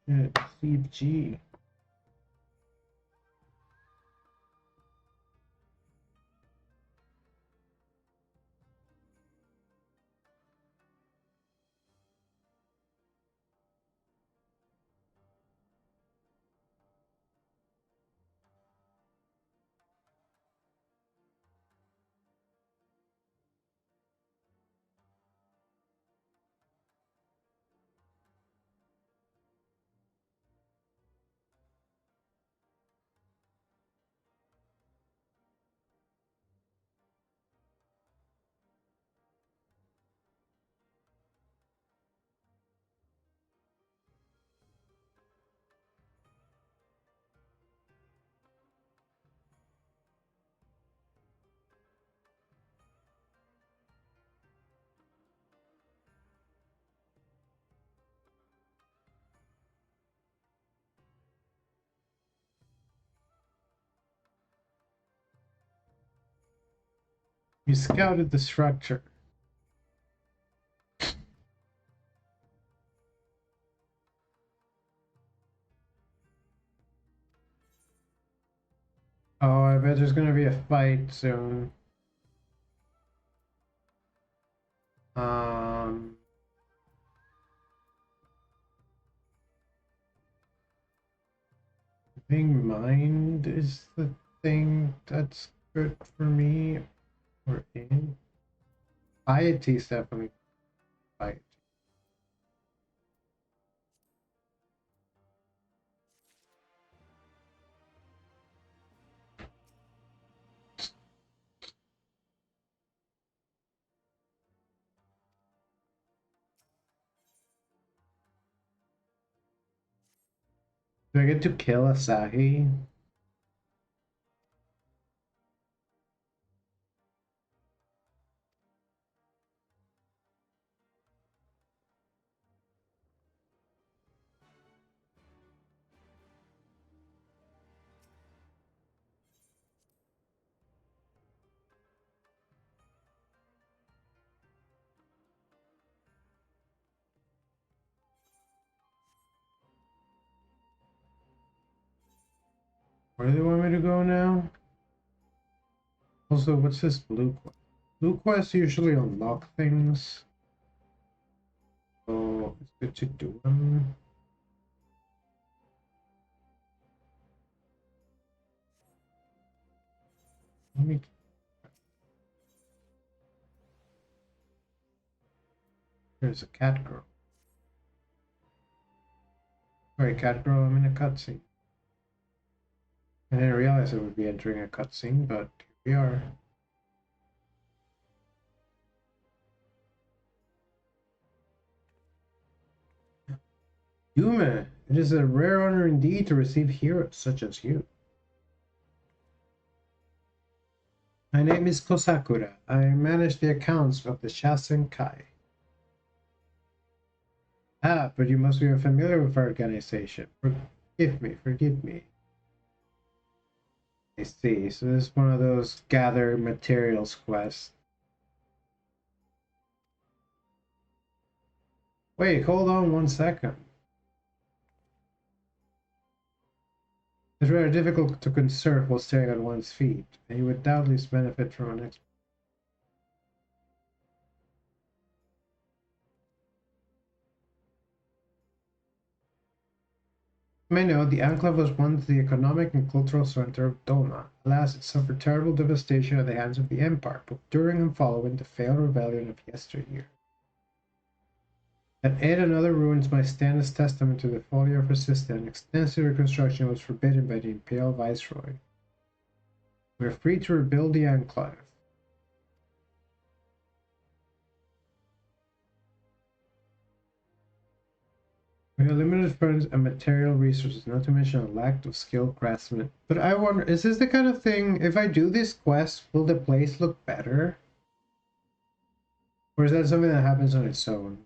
Yeah, CG. You scouted the structure. Oh, I bet there's gonna be a fight soon. I think mind is the thing that's good for me. Or in piety is definitely piety. Do I get to kill Asahi? Where do they want me to go now? Also, what's this blue quest? Blue quests usually unlock things. So it's good to do them. Let me. There's a cat girl. Wait, cat girl, I'm in a cutscene. I didn't realize I would be entering a cutscene, but here we are. Yume, it is a rare honor indeed to receive heroes such as you. My name is Kosakura. I manage the accounts of the Shasenkai. Ah, but you must be familiar with our organization. Forgive me, forgive me. I see. So this is one of those gather materials quests. Wait, hold on 1 second. It's rather difficult to conserve while staring at one's feet, and you would doubtless benefit from an expert. You may know, the Enclave was once the economic and cultural center of Doma. Alas, it suffered terrible devastation at the hands of the Empire, both during and following the failed rebellion of yesteryear. That aid and other ruins might stand as testament to the folly of resistance, extensive reconstruction was forbidden by the Imperial Viceroy. We are free to rebuild the Enclave. We have limited funds and material resources, not to mention a lack of skilled craftsmen. But I wonder, is this the kind of thing, if I do this quest, will the place look better? Or is that something that happens on its own?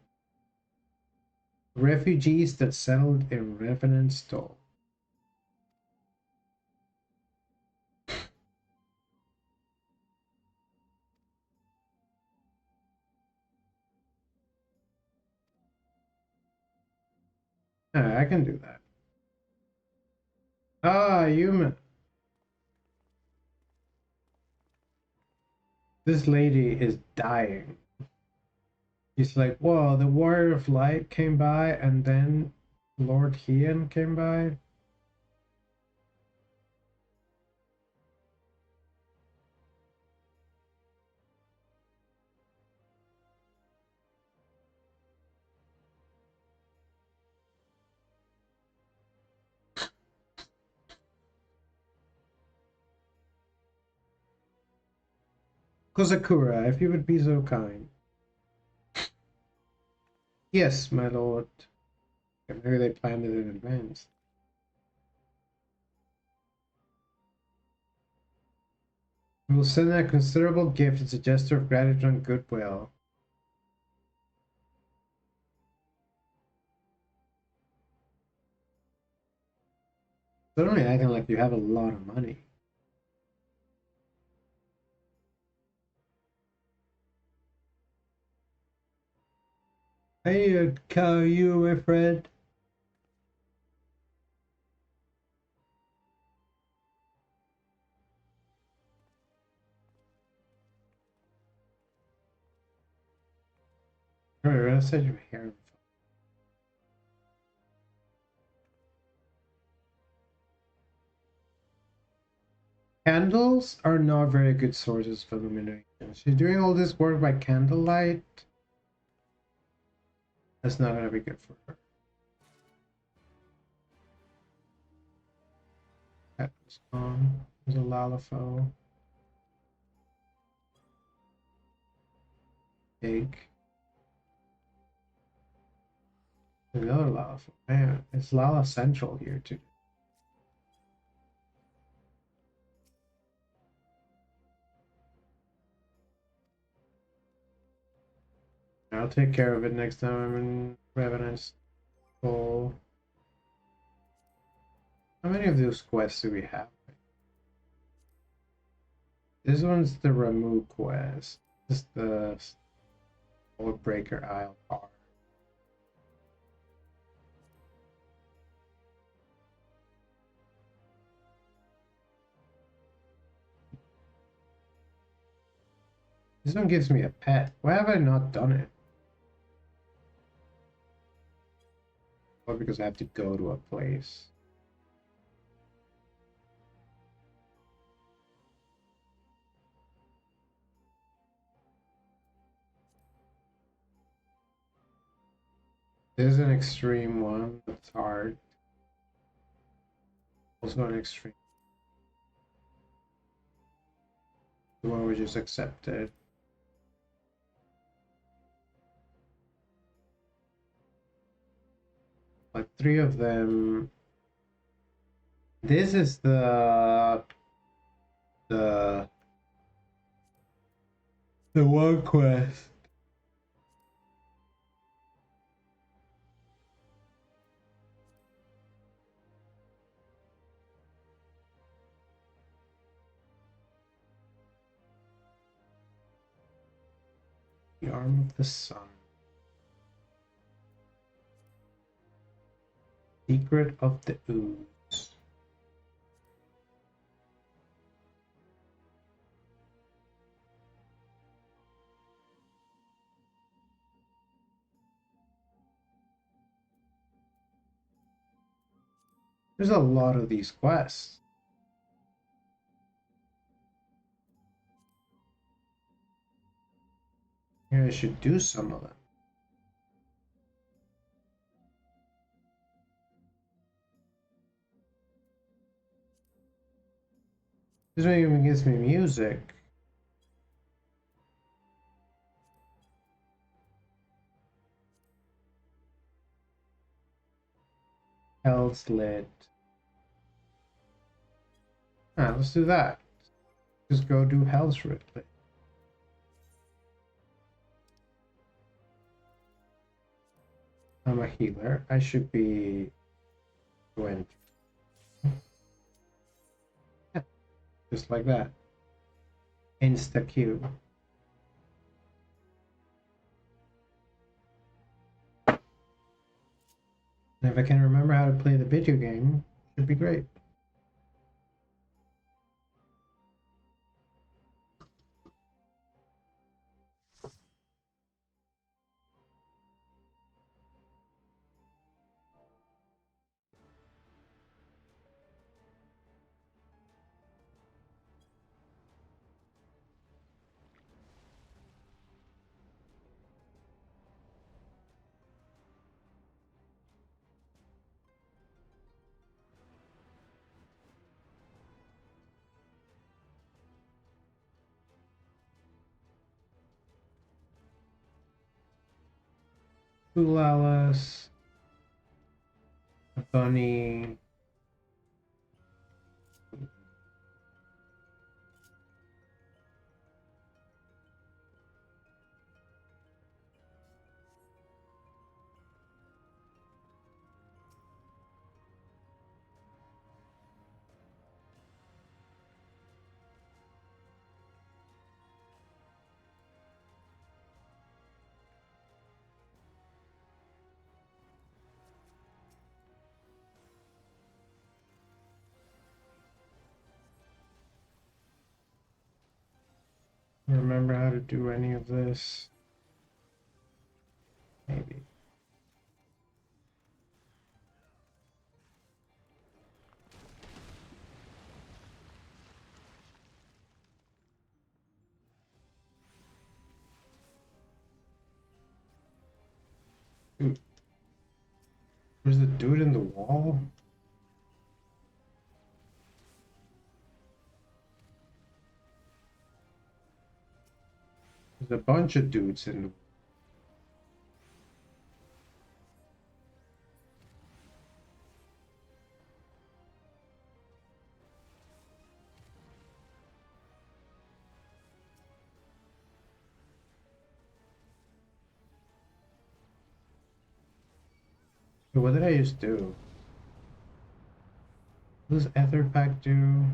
Refugees that settled in Revenant Stall. I can do that. Ah, human. This lady is dying. He's like, whoa, the Warrior of Light came by, and then Lord Heian came by. Kozakura, if you would be so kind. Yes, my lord. Maybe they planned it in advance. We will send a considerable gift as a gesture of gratitude and goodwill. Suddenly acting like you have a lot of money. Hey, how are you, my friend? Alright, I said your hair. Candles are not very good sources of illumination. She's doing all this work by candlelight. That's not gonna be good for her. That was on. There's a Lalafell. Egg. Another Lalafell. Man, it's Lala Central here too. I'll take care of it next time I'm in Revenant's Hall. How many of those quests do we have? This one's the Ramu quest. This is the Old Breaker Isle part. This one gives me a pet. Why have I not done it? Or because I have to go to a place. This is an extreme one. That's hard. Also an extreme. The one we just accepted. Like 3 of them. This is the one quest. The Arm of the Sun. Secret of the Ooze. There's a lot of these quests. Maybe I should do some of them. This one even gives me music. Hell's lit. Ah, let's do that. Just go do Hell's lit. I'm a healer. I should be doing just like that. Insta Q. And if I can remember how to play the video game, it should be great. Cool Alice, a bunny. Remember how to do any of this? Maybe. Ooh. There's the dude in the wall. There's a bunch of dudes in the. What did I just do? What does Ether Pack do?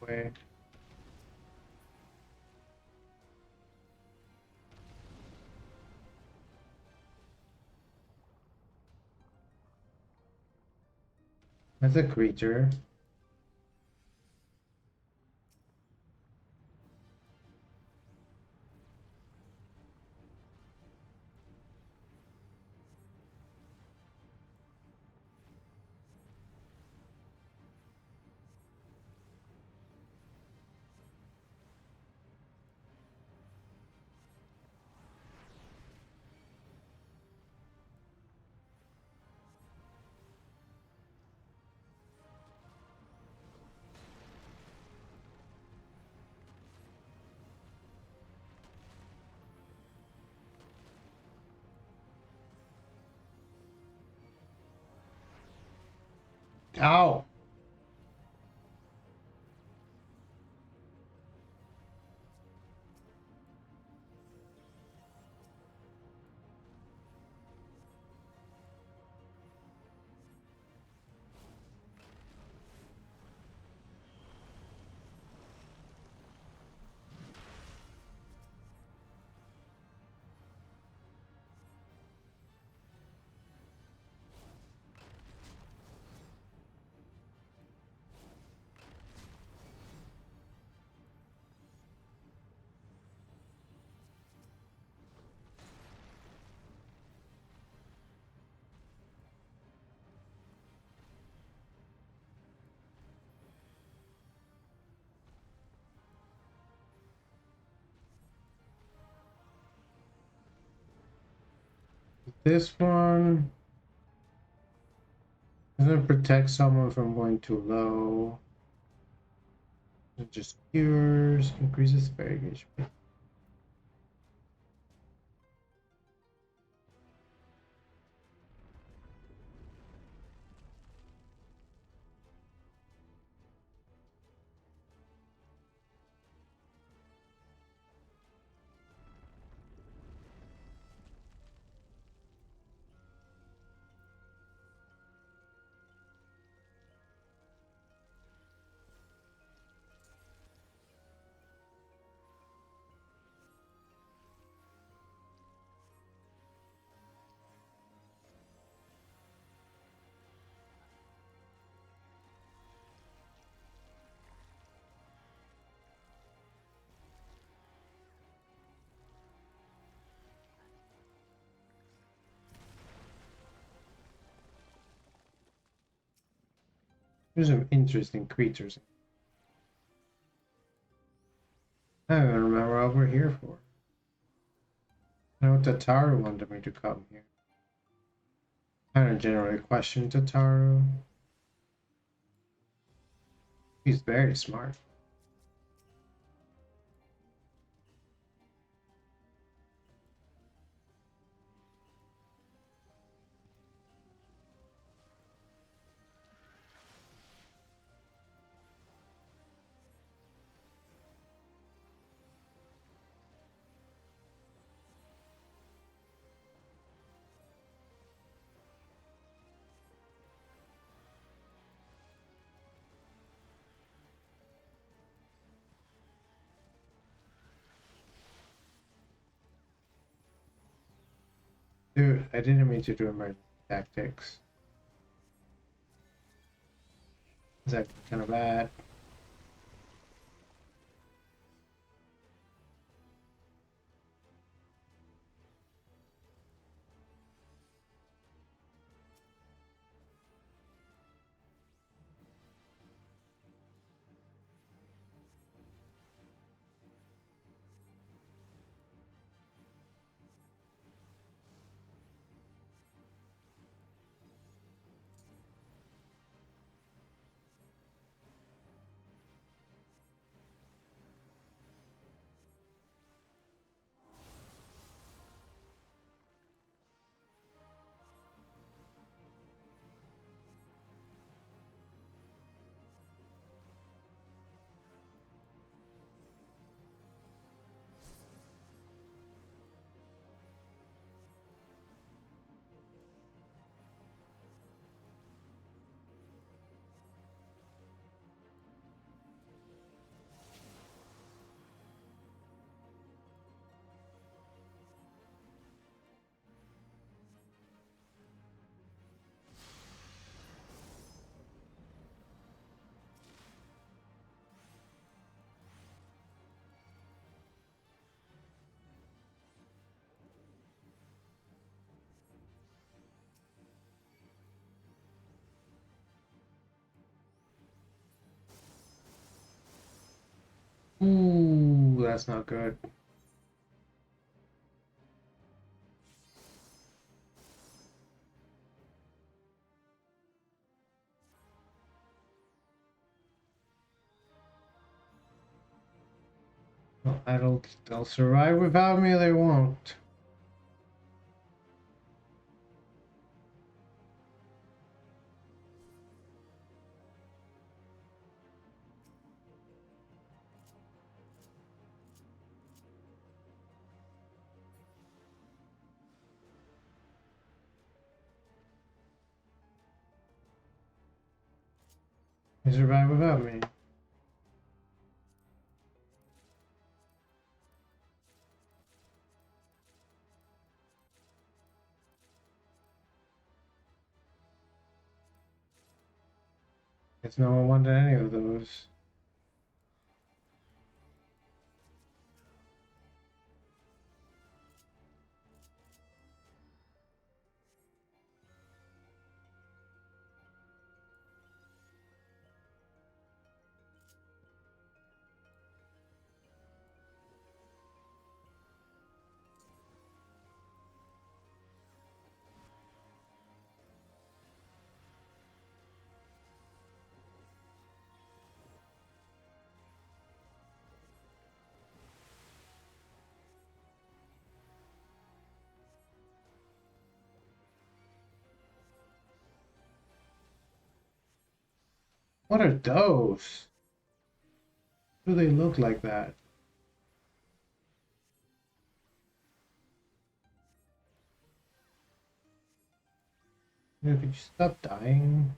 Wait. That's a creature. Ow! This one doesn't protect someone from going too low. It just cures, increases fairy HP. There's some interesting creatures. I don't even remember what we're here for. I know what Tataru wanted me to come here. I don't generally question Tataru. He's very smart. Dude, I didn't mean to do emergency tactics. Is that kind of bad? Ooh, that's not good. Well, they'll survive without me, they won't. You survive without me. Guess no one wanted any of those. What are those? Why do they look like that? Could you stop dying?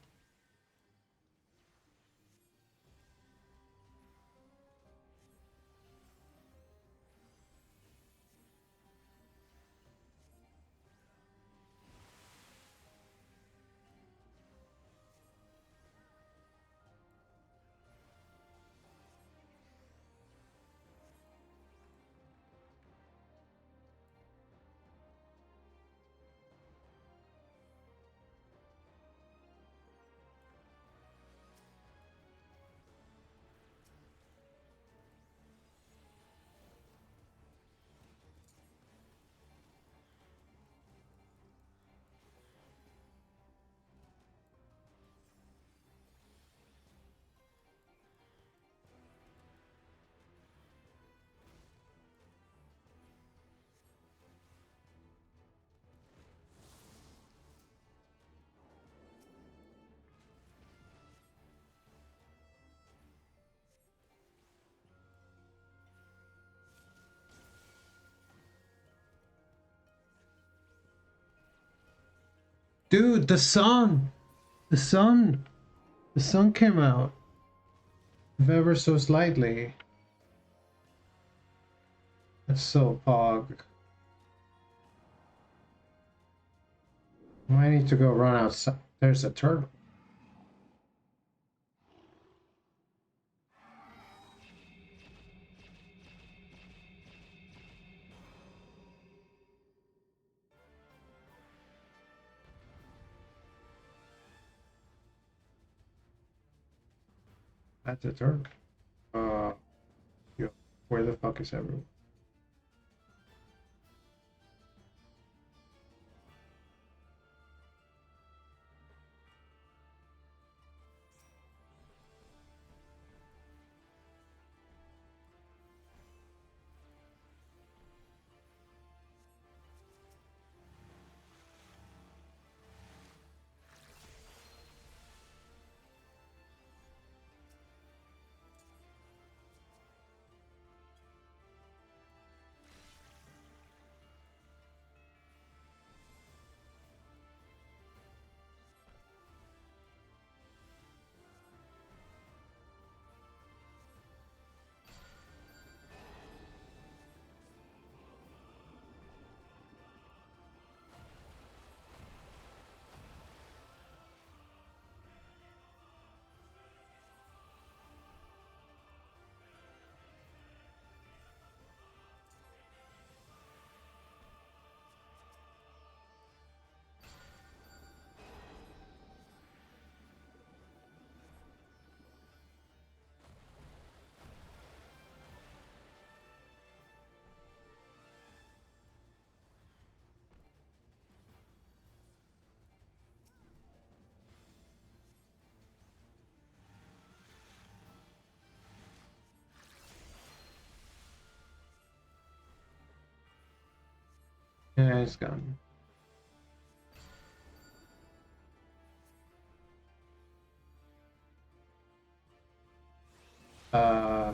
Dude, the sun! The sun! The sun came out. If ever so slightly. That's so pog. I need to go run outside. There's a turtle. That's a turtle. Yo, where the fuck is everyone? Yeah, it's gone. Uh,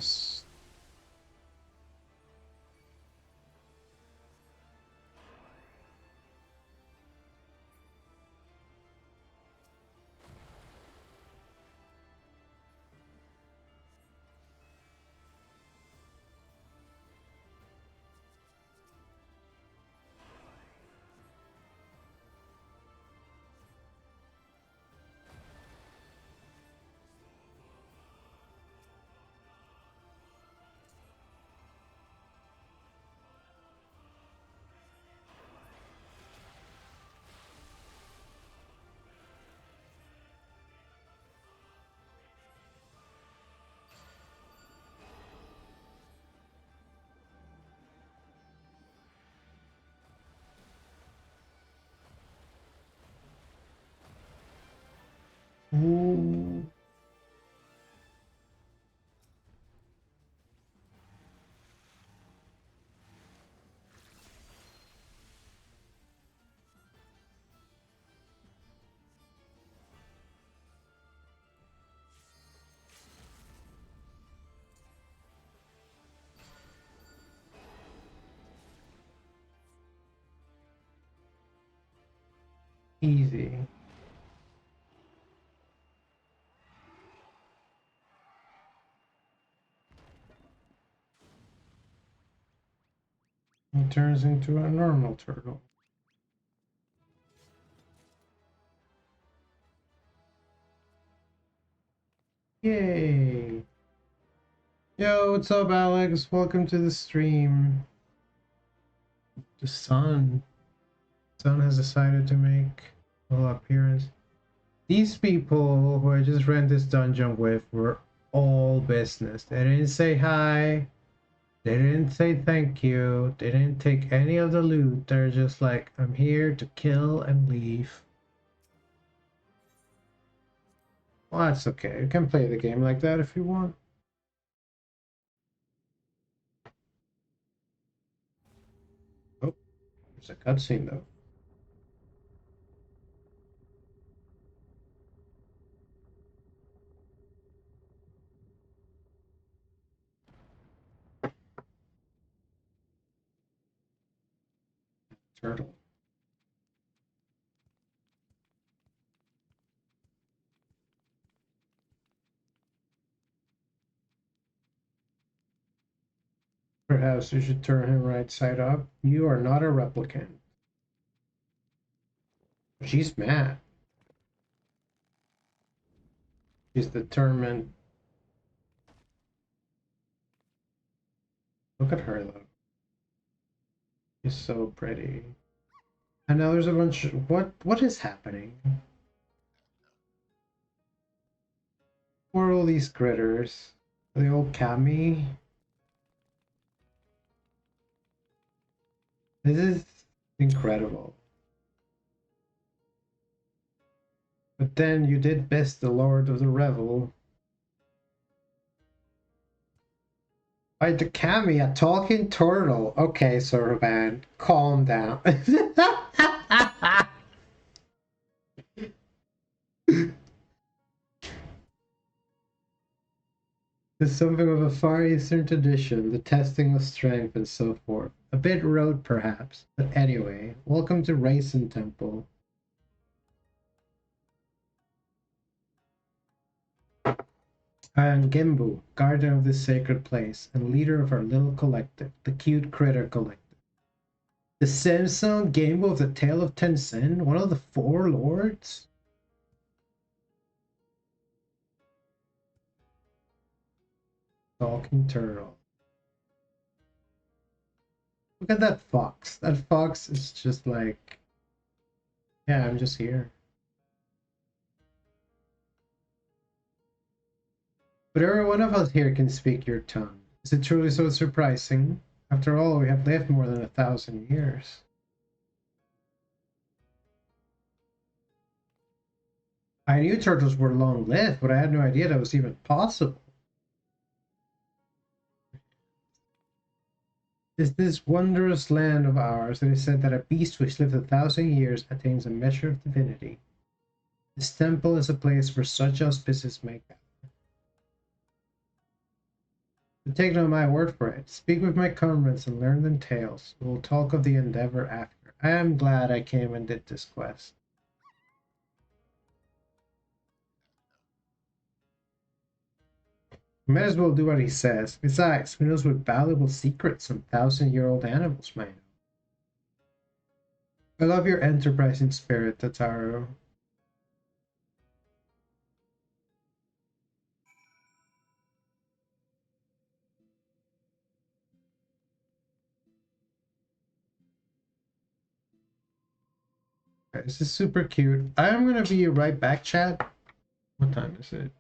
Ooh. Easy. He turns into a normal turtle. Yay! Yo, what's up, Alex? Welcome to the stream. The sun has decided to make a little appearance. These people who I just ran this dungeon with were all business. They didn't say hi. They didn't say thank you. They didn't take any of the loot. They're just like, I'm here to kill and leave. Well, that's okay. You can play the game like that if you want. Oh, there's a cutscene though. Turtle. Perhaps you should turn him right side up. You are not a replicant. She's mad. She's determined. Look at her though. She's so pretty. And now there's a bunch of, what is happening? Who are all these critters? Are they all Kami? This is incredible. But then you did best the Lord of the Revel. By the Kami, a talking turtle. Okay, Soroban, calm down. There's something of a Far Eastern tradition, the testing of strength and so forth. A bit rote, perhaps, but anyway, welcome to Raisin Temple. I am Gembu, guardian of this sacred place, and leader of our little collective, the Cute Critter Collective. The Samsung Gembu of the Tale of Tensen, one of the four lords? Talking turtle. Look at that fox. That fox is just like, yeah, I'm just here. But every one of us here can speak your tongue. Is it truly so surprising? After all, we have lived more than 1,000 years. I knew turtles were long-lived, but I had no idea that was even possible. Is this wondrous land of ours that is said that a beast which lived 1,000 years attains a measure of divinity. This temple is a place where such auspices may gather. But take no my word for it. Speak with my comrades and learn them tales. We will talk of the endeavor after. I am glad I came and did this quest. We might as well do what he says. Besides, who knows what valuable secrets some 1,000-year-old animals might know. I love your enterprising spirit, Tataro. Okay, this is super cute. I'm gonna be right back, chat. What time is it?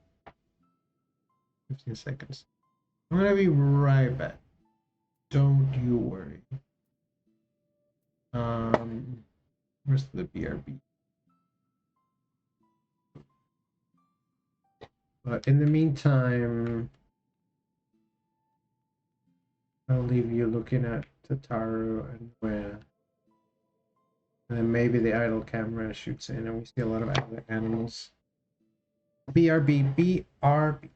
15 seconds. I'm gonna be right back. Don't you worry. Where's the BRB? But in the meantime, I'll leave you looking at Tataru and where. And then maybe the idle camera shoots in and we see a lot of other animals. BRB, BRB.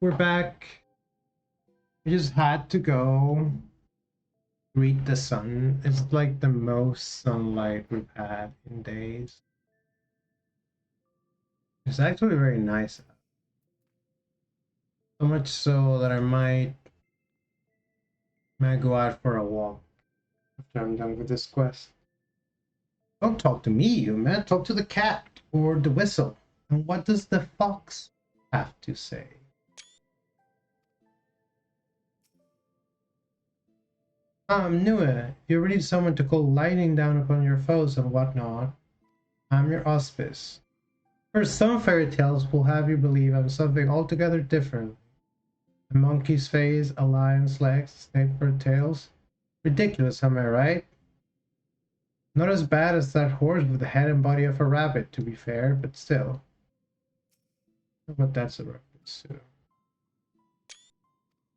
We're back. We just had to go greet the sun. It's like the most sunlight we've had in days. It's actually very nice. So much so that I might go out for a walk after I'm done with this quest. Don't talk to me, you man. Talk to the cat or the whistle. And what does the fox have to say? I'm Nue. If you need someone to call lightning down upon your foes and whatnot, I'm your auspice. For some fairy tales will have you believe I'm something altogether different. A monkey's face, a lion's legs, snakebird tails. Ridiculous, am I right? Not as bad as that horse with the head and body of a rabbit, to be fair, but still. What that's a reference to.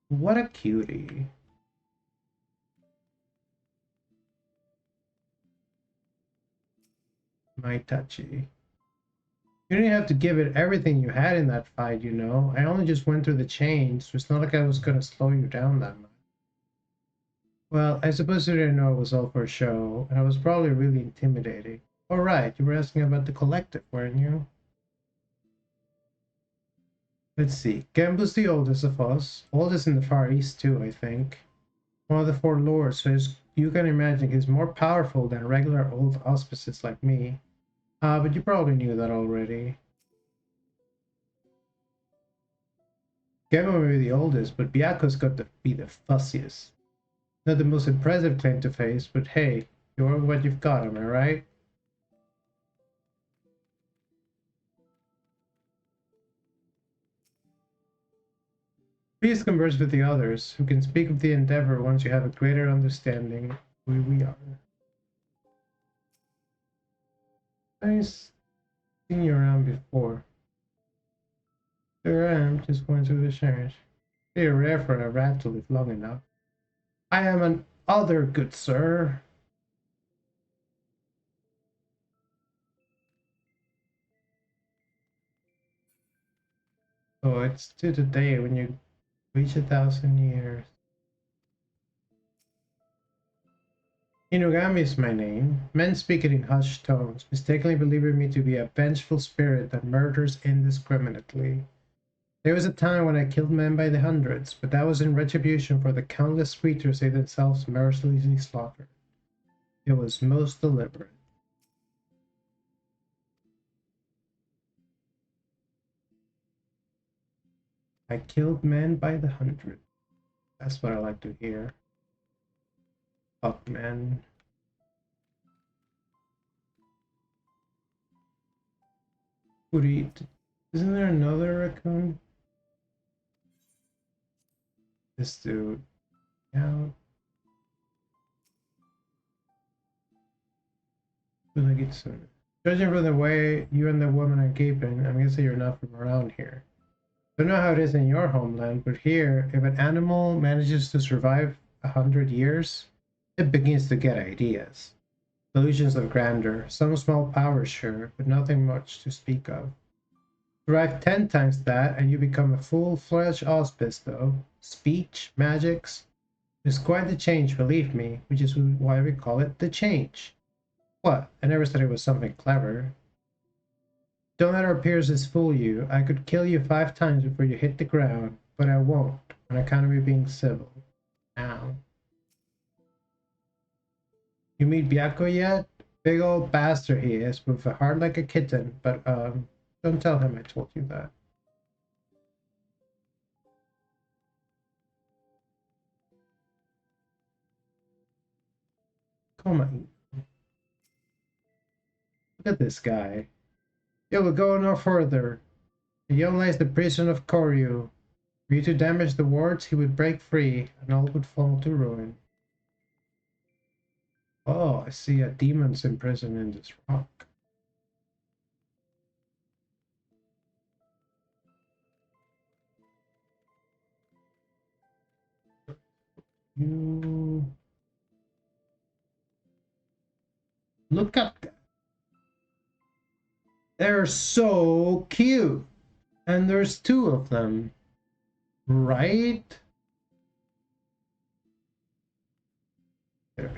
What a cutie. My touchy. You didn't have to give it everything you had in that fight, you know. I only just went through the chains, so it's not like I was gonna slow you down that much. Well, I suppose you didn't know it was all for show, and I was probably really intimidating. All right, you were asking about the collective, weren't you? Let's see. Gembu's the oldest of us. Oldest in the Far East, too, I think. One of the four lords, so you can imagine he's more powerful than regular old auspices like me. But you probably knew that already. Gemma may be the oldest, but Byaku's got to be the fussiest. Not the most impressive claim to face, but hey, you're what you've got, am I right? Please converse with the others, who can speak of the endeavor once you have a greater understanding of who we are. Nice seen you around before. There I am, just going through the shares. They are rare for a rat to live long enough. I am an other, good sir. So it's to the day when you reach 1,000 years. Inugami is my name. Men speak it in hushed tones, mistakenly believing me to be a vengeful spirit that murders indiscriminately. There was a time when I killed men by the hundreds, but that was in retribution for the countless creatures they themselves mercilessly slaughtered. It was most deliberate. I killed men by the hundred. That's what I like to hear. Fuck, man. Isn't there another raccoon? This dude. Yeah. Feel like it's soon. Judging from the way you and the woman are keeping, I'm guessing you're not from around here. I don't know how it is in your homeland, but here, if an animal manages to survive 100 years, it begins to get ideas. Illusions of grandeur, some small powers, sure, but nothing much to speak of. Survive 10 times that, and you become a full-fledged auspice, though. Speech, magics. It's quite the change, believe me, which is why we call it the change. What? I never said it was something clever. Don't let our appearances fool you. I could kill you 5 times before you hit the ground, but I won't, on account of me being civil. Now. You meet Byako yet? Big old bastard he is, with a heart like a kitten, but, don't tell him I told you that. Come on. Look at this guy. It will go no further. Beyond lies the prison of Koryu. Were you to damage the wards, he would break free, and all would fall to ruin. Oh, I see a demon's imprisoned in this rock. You look at them. They're so cute. And there's two of them, right? Here.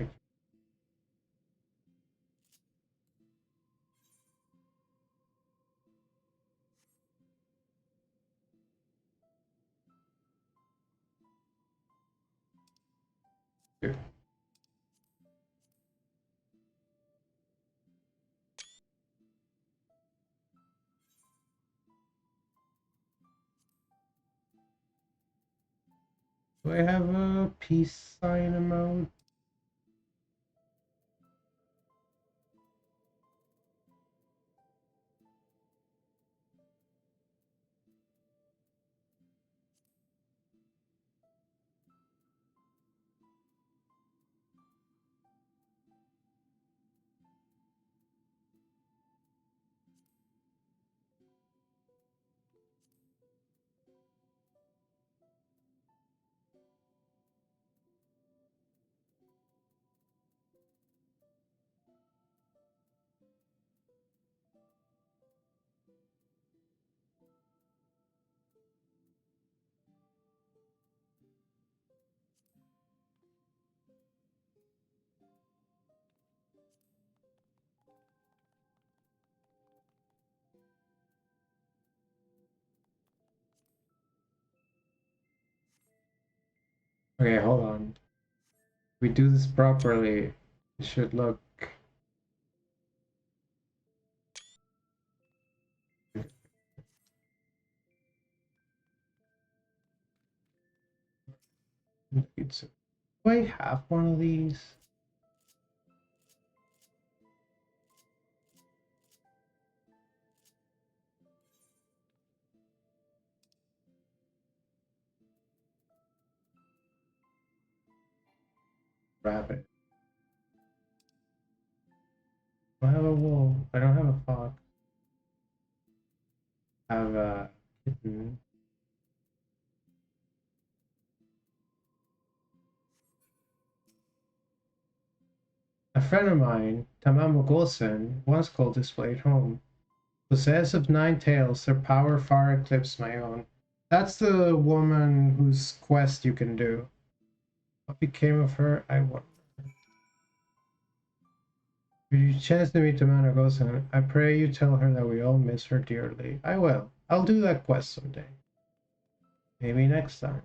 Do I have a peace sign amount? Okay, hold on. If we do this properly, it should look it's, do I have one of these? Rabbit. I have a wolf. I don't have a fox. I have a kitten. A friend of mine, Tamamo Golsen, once called this place home. Possessed of 9 tails, their power far eclipsed my own. That's the woman whose quest you can do. What became of her, I wonder. If you chance to meet Tamamo Golsen, I pray you tell her that we all miss her dearly. I will. I'll do that quest someday. Maybe next time.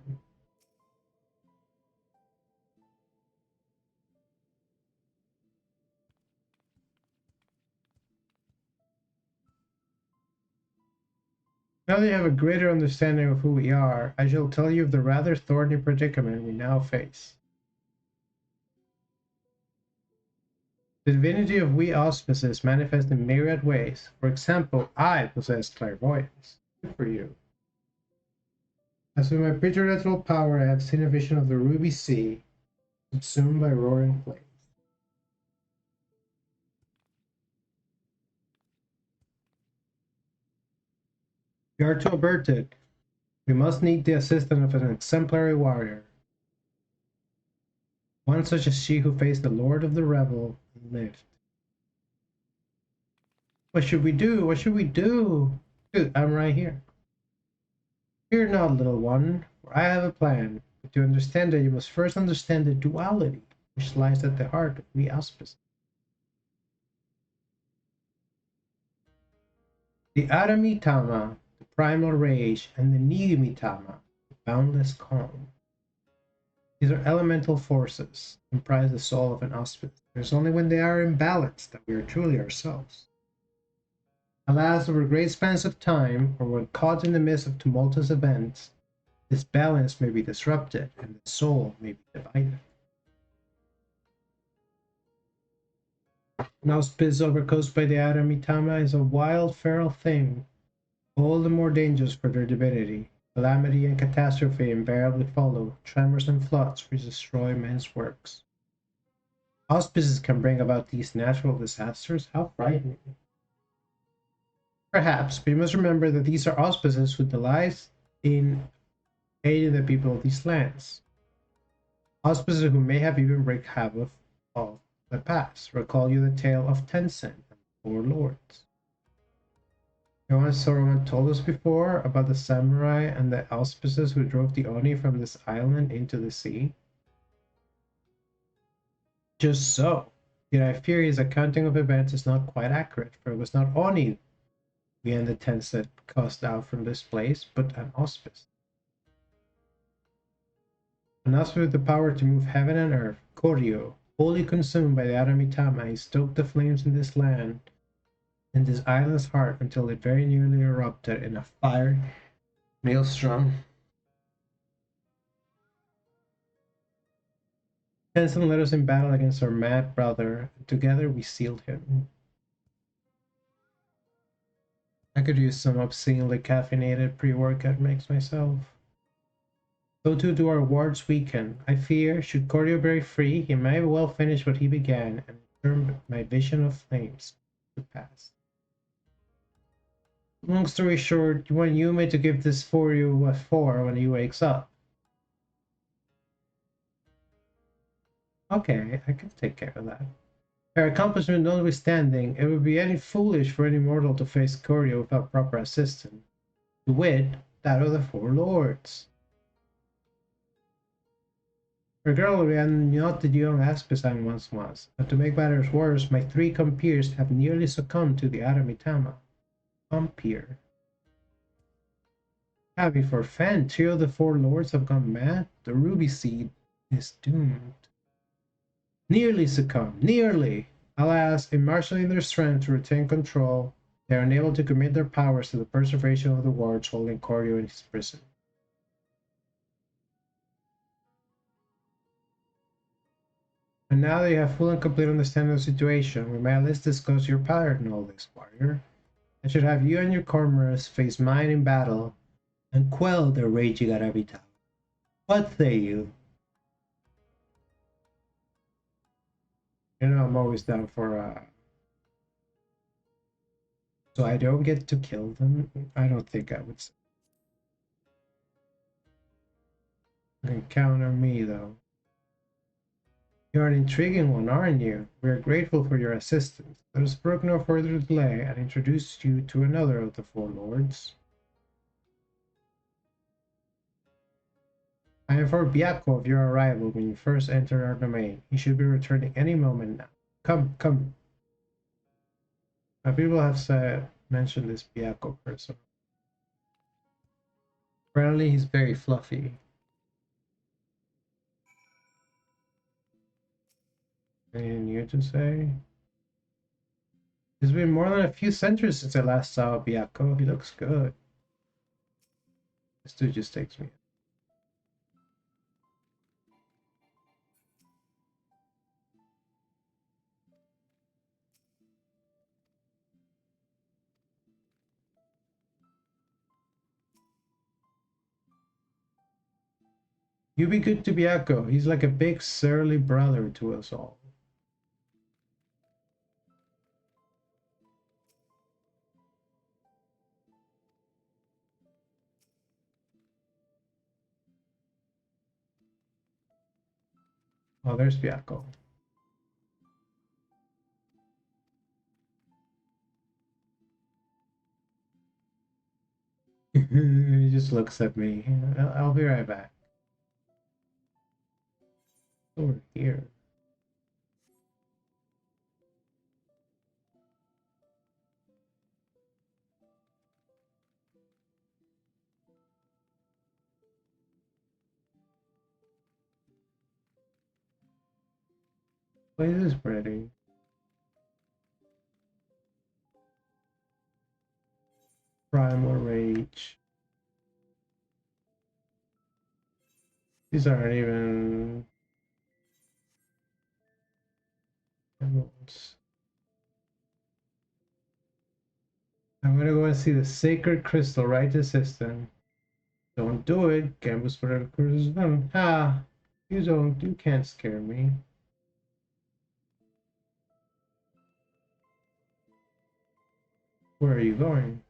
Now that you have a greater understanding of who we are, I shall tell you of the rather thorny predicament we now face. The divinity of we auspices manifests in myriad ways. For example, I possess clairvoyance. Good for you. As with my preternatural power, I have seen a vision of the ruby sea, consumed by roaring flames. We are to avert it. We must need the assistance of an exemplary warrior. One such as she who faced the Lord of the Revel and lived. What should we do? What should we do? Dude, I'm right here. Fear not, little one, for I have a plan. But to understand that, you must first understand the duality which lies at the heart of the auspices. The Aramitama, the primal rage, and the Nigimitama, the boundless calm. These are elemental forces, comprise the soul of an auspice. It is only when they are in balance that we are truly ourselves. Alas, over great spans of time, or when caught in the midst of tumultuous events, this balance may be disrupted and the soul may be divided. An auspice overcaused by the Aramitama is a wild, feral thing, all the more dangerous for their divinity. Calamity and catastrophe invariably follow, tremors and floods which destroy men's works. Auspices can bring about these natural disasters? How frightening. Perhaps, but you must remember that these are auspices who delight in aiding the people of these lands. Auspices who may have even wreaked havoc of the past. Recall you the tale of Tencent and the Four Lords. You know what Saruman told us before about the samurai and the auspices who drove the Oni from this island into the sea? Just so. Yet I fear his accounting of events is not quite accurate, for it was not Oni we and the tents that cast out from this place, but an auspice. An auspice with the power to move heaven and earth, Koryo, wholly consumed by the Aramitama, he stoked the flames in this land, in this island's heart, until it very nearly erupted in a fire maelstrom. Tenson led us in battle against our mad brother, and together we sealed him. I could use some obscenely caffeinated pre-workout mix myself. So too do our wards weaken. I fear, should Koryo break free, he may well finish what he began, and return my vision of flames to pass. Long story short, you want Yume to give this for you a 4 when he wakes up. Okay, I can take care of that. Her accomplishment notwithstanding, it would be any foolish for any mortal to face Koryo without proper assistance. To wit, that of the four lords. Her girl ran not the young Aspesan once was, and to make matters worse, my 3 compeers have nearly succumbed to the Aramitama. Compeer. Happy for Fen, 2 of the 4 lords have gone mad. The ruby seed is doomed. Nearly succumbed, nearly! Alas, in marshalling their strength to retain control, they are unable to commit their powers to the preservation of the wards holding Koryo in his prison. And now that you have full and complete understanding of the situation, we may at least discuss your part in all this, warrior. I should have you and your comrades face mine in battle and quell the raging Arabita. What say you? You know, I'm always down for, so I don't get to kill them? I don't think I would say. You can count on me, though. You're an intriguing one, aren't you? We are grateful for your assistance. Let us brook no further delay and introduce you to another of the 4 lords. I informed Byakko of your arrival when you first entered our domain. He should be returning any moment now. Come, come. People have mentioned this Byakko person. Apparently he's very fluffy. Anything new to say? It's been more than a few centuries since I last saw Byakko. He looks good. This dude just takes me. You be good to Byakko. He's like a big surly brother to us all. Oh, there's Byakko. He just looks at me. I'll be right back. Over here. What is this pretty? Primal Rage. These aren't even emeralds. I'm gonna go and see the Sacred Crystal right this system. Don't do it. Gambus for the cruises done. Ha! You can't scare me. Where are you going?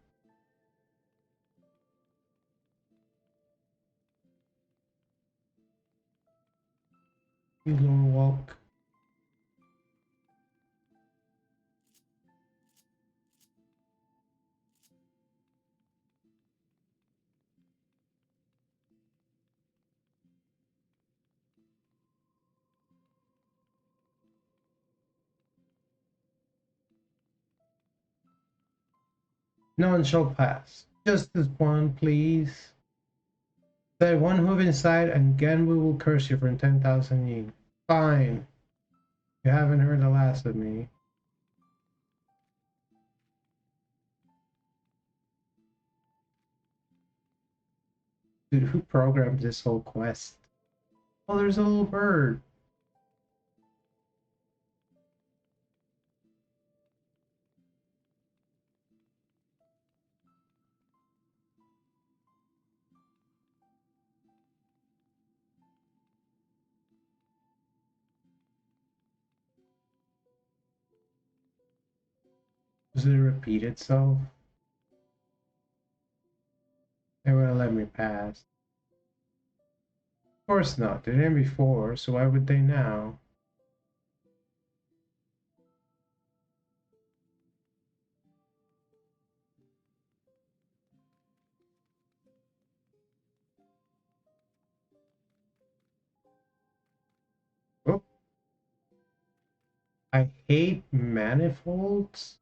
You long walk. None shall pass. Just this one, please. Say one hoof inside, and again we will curse you for 10,000 years. Fine. You haven't heard the last of me. Dude, who programmed this whole quest? Oh, there's a little bird. Does it repeat itself? They would have let me pass. Of course not. They didn't before, so why would they now? Oh, I hate manifolds.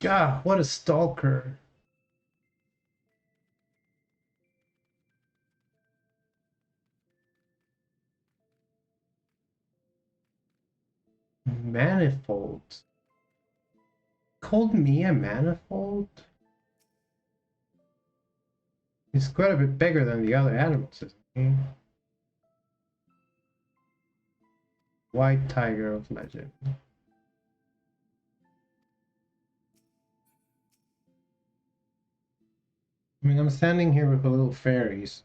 God, what a stalker. Manifolds. Called me a manifold? He's quite a bit bigger than the other animals, isn't he? White tiger of legend. I mean, I'm standing here with the little fairies.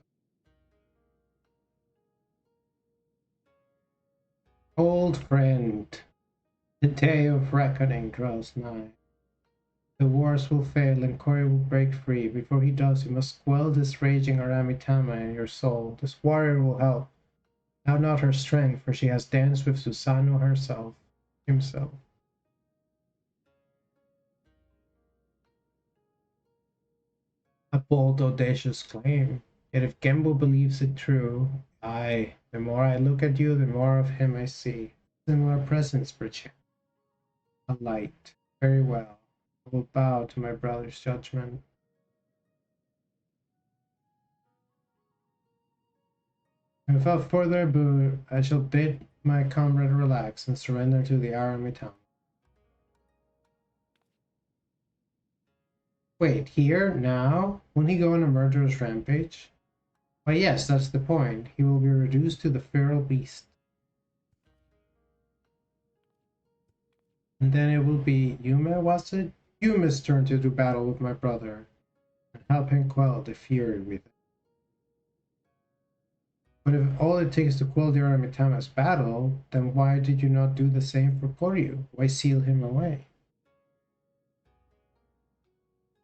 Old friend, the day of reckoning draws nigh. The wars will fail and Cory will break free. Before he does, you must quell this raging Aramitama in your soul. This warrior will help. Doubt not her strength, for she has danced with Susano himself. A bold, audacious claim. Yet if Gembo believes it true, aye, the more I look at you, the more of him I see. Similar presence, perchance. A light. Very well. I will bow to my brother's judgment. And without further ado, I shall bid my comrade relax and surrender to the Aramitama. Wait, here? Now? Won't he go on a murderous rampage? Why, yes, that's the point. He will be reduced to the feral beast. And then it will be Yume, was it? Yume's turn to do battle with my brother and help him quell the fury with it. But if all it takes to quell the Aramitama's battle, then why did you not do the same for Koryu? Why seal him away?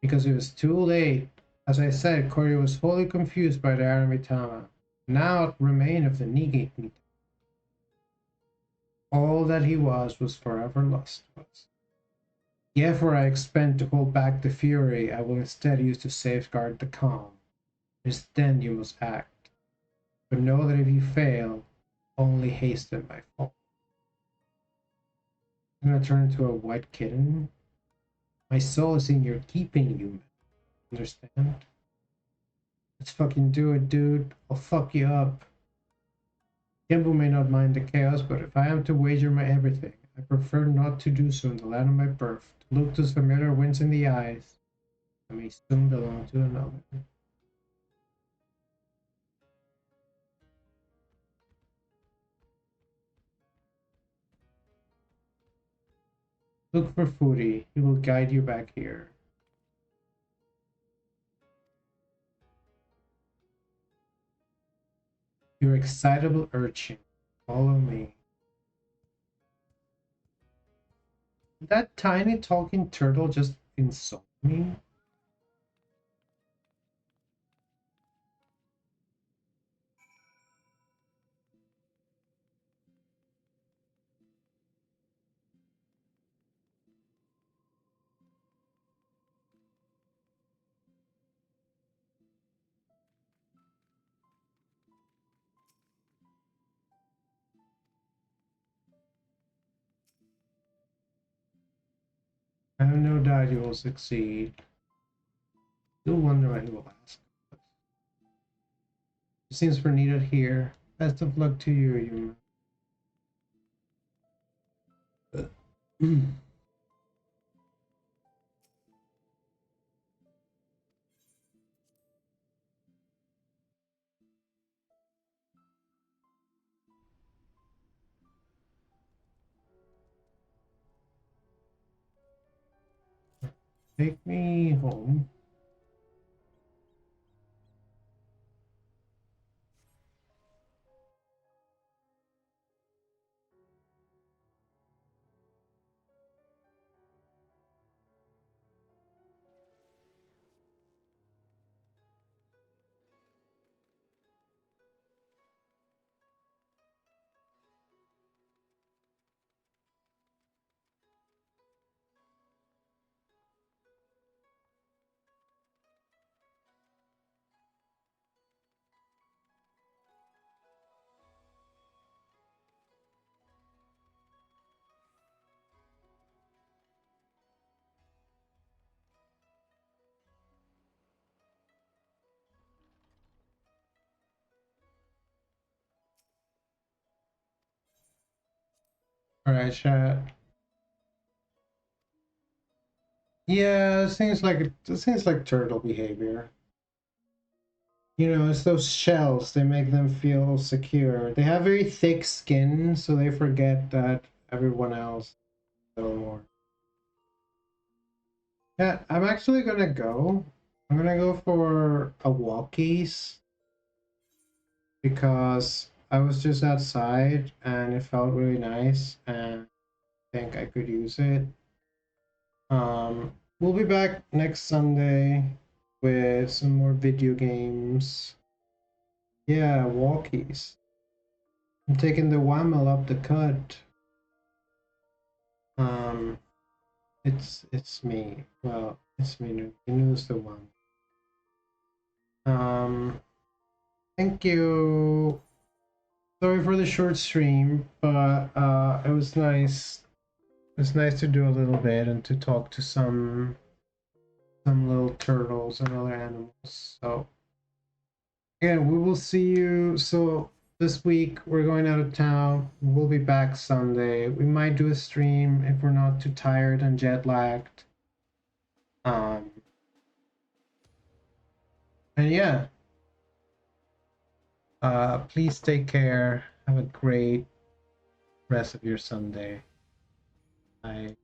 Because it was too late. As I said, Koryu was wholly confused by the Aramitama. Now it remained of the Nigate meeting. All that he was forever lost to us. The effort I expend to hold back the fury, I will instead use to safeguard the calm. It is then you must act. But know that if you fail, only hasten my fall. I'm gonna turn into a white kitten. My soul is in your keeping, you understand? Let's fucking do it, dude. I'll fuck you up. Kimbo may not mind the chaos, but if I am to wager my everything, I prefer not to do so in the land of my birth. To look those familiar winds in the eyes, I may soon belong to another. Look for Foodie. He will guide you back here. You excitable urchin. Follow me. That tiny talking turtle just insult me? I have no doubt you will succeed. You'll wonder what he will ask. It seems we're needed here. Best of luck to you, you. Take me home. Alright, chat. Yeah, it seems like turtle behavior. You know, it's those shells, they make them feel secure. They have very thick skin, so they forget that everyone else a little more. Yeah, I'm actually gonna go. I'm gonna go for a walkies because I was just outside and it felt really nice and I think I could use it. We'll be back next Sunday with some more video games. Yeah, walkies. I'm taking the Wamel up the cut. Um, it's me. Well, it's me. Nu's the one. Thank you. Sorry for the short stream, but it was nice. It was nice to do a little bit and to talk to some little turtles and other animals. So again, we will see you. So this week we're going out of town. We'll be back Sunday. We might do a stream if we're not too tired and jet lagged. Um, and yeah, please take care. Have a great rest of your Sunday. Bye.